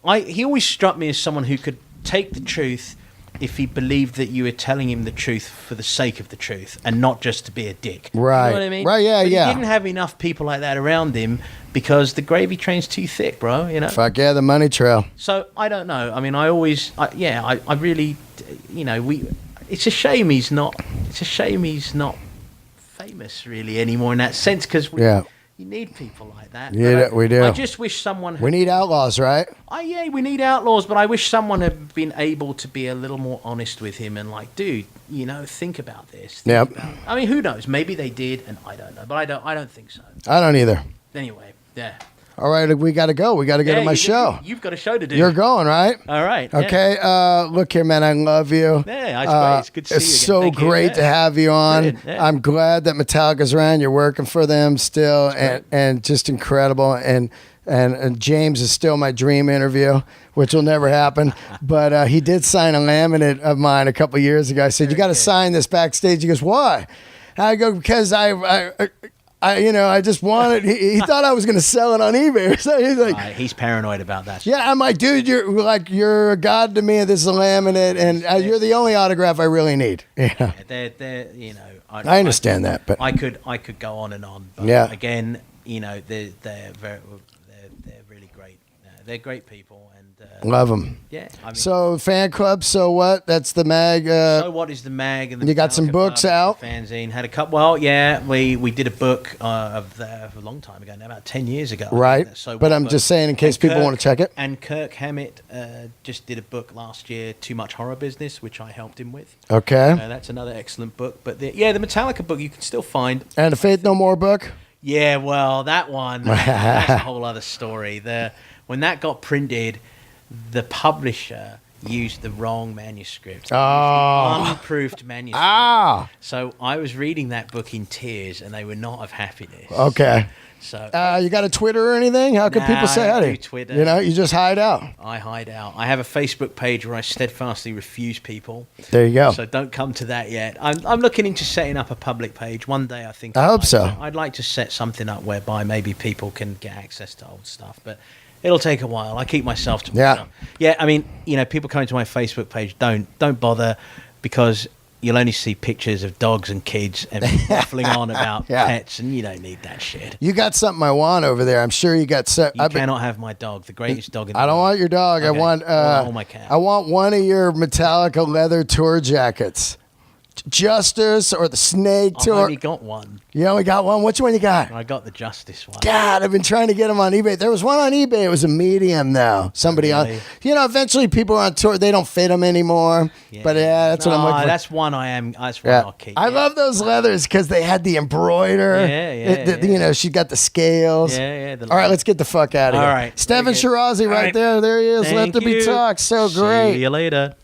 he always struck me as someone who could take the truth if he believed that you were telling him the truth for the sake of the truth and not just to be a dick. Right. You know what I mean? Right, yeah, but yeah. He didn't have enough people like that around him because the gravy train's too thick, bro, Fuck yeah, the money trail. So, I don't know. I mean, I really, it's a shame he's not famous really anymore in that sense because you need people like that. Yeah, we do. I just wish someone... We need outlaws, right? We need outlaws, but I wish someone had been able to be a little more honest with him and like, dude, think about this. I mean, who knows? Maybe they did, and I don't know, but I don't think so. I don't either. Anyway, yeah. All right, we got to go. We got to get to my show. You've got a show to do. You're going, right? All right. Okay. Look here, man. I love you. Yeah, it's great. It's good to see you again. It's so great to have you on. Yeah. I'm glad that Metallica's around. You're working for them still, and just incredible. And James is still my dream interview, which will never happen. But he did sign a laminate of mine a couple of years ago. I said, you got to sign this backstage. He goes, why? I go, because I just wanted. He thought I was going to sell it on eBay. So he's like, he's paranoid about that. Yeah, I'm like, dude, you're a god to me. This is a laminate, and you're the only autograph I really need. Yeah, they're I understand that, but I could go on and on. But again, they're really great. They're great people, and love them. Yeah. I mean, so fan club. So what? That's the mag. So what is the mag? And the you got some books out. Fanzine had a couple. Well, yeah, we did a book of a long time ago now, about 10 years ago. Right. So but I'm just saying in case people want to check it. And Kirk Hammett just did a book last year, Too Much Horror Business, which I helped him with. Okay. That's another excellent book. But the Metallica book you can still find. And the Faith No More book. Yeah, well, that one that's a whole other story. When that got printed, the publisher used the wrong manuscript. Oh. Unproofed manuscript. Ah. So I was reading that book in tears, and they were not of happiness. Okay. So you got a Twitter or anything? How can people say I hi don't to do Twitter. You know, you just hide out. I hide out. I have a Facebook page where I steadfastly refuse people. There you go. So don't come to that yet. I'm looking into setting up a public page one day. I think. I hope so. I'd like to set something up whereby maybe people can get access to old stuff, but it'll take a while. I keep myself to myself. Yeah. I mean, people coming to my Facebook page, don't bother, because you'll only see pictures of dogs and kids and waffling on about pets, and you don't need that shit. You got something I want over there. I'm sure you got. You cannot have my dog, the greatest dog in the world. I don't want your dog. Okay. I want all my cats. I want one of your Metallica leather tour jackets. Justice or the Snake tour. I've only got one. You only got one? Which one you got? I got the Justice one. God, I've been trying to get them on eBay. There was one on eBay. It was a medium, though. Somebody Really? on. Eventually people are on tour. They don't fit them anymore. Yeah. But that's what I'm looking for. That's one That's one I'll keep. I love those leathers because they had the embroider. Yeah. She got the scales. Yeah. All right, let's get the fuck out of here. All right. Steffan Chirazi right there. There he is. Thank Let there be you. talk. So great. See you later.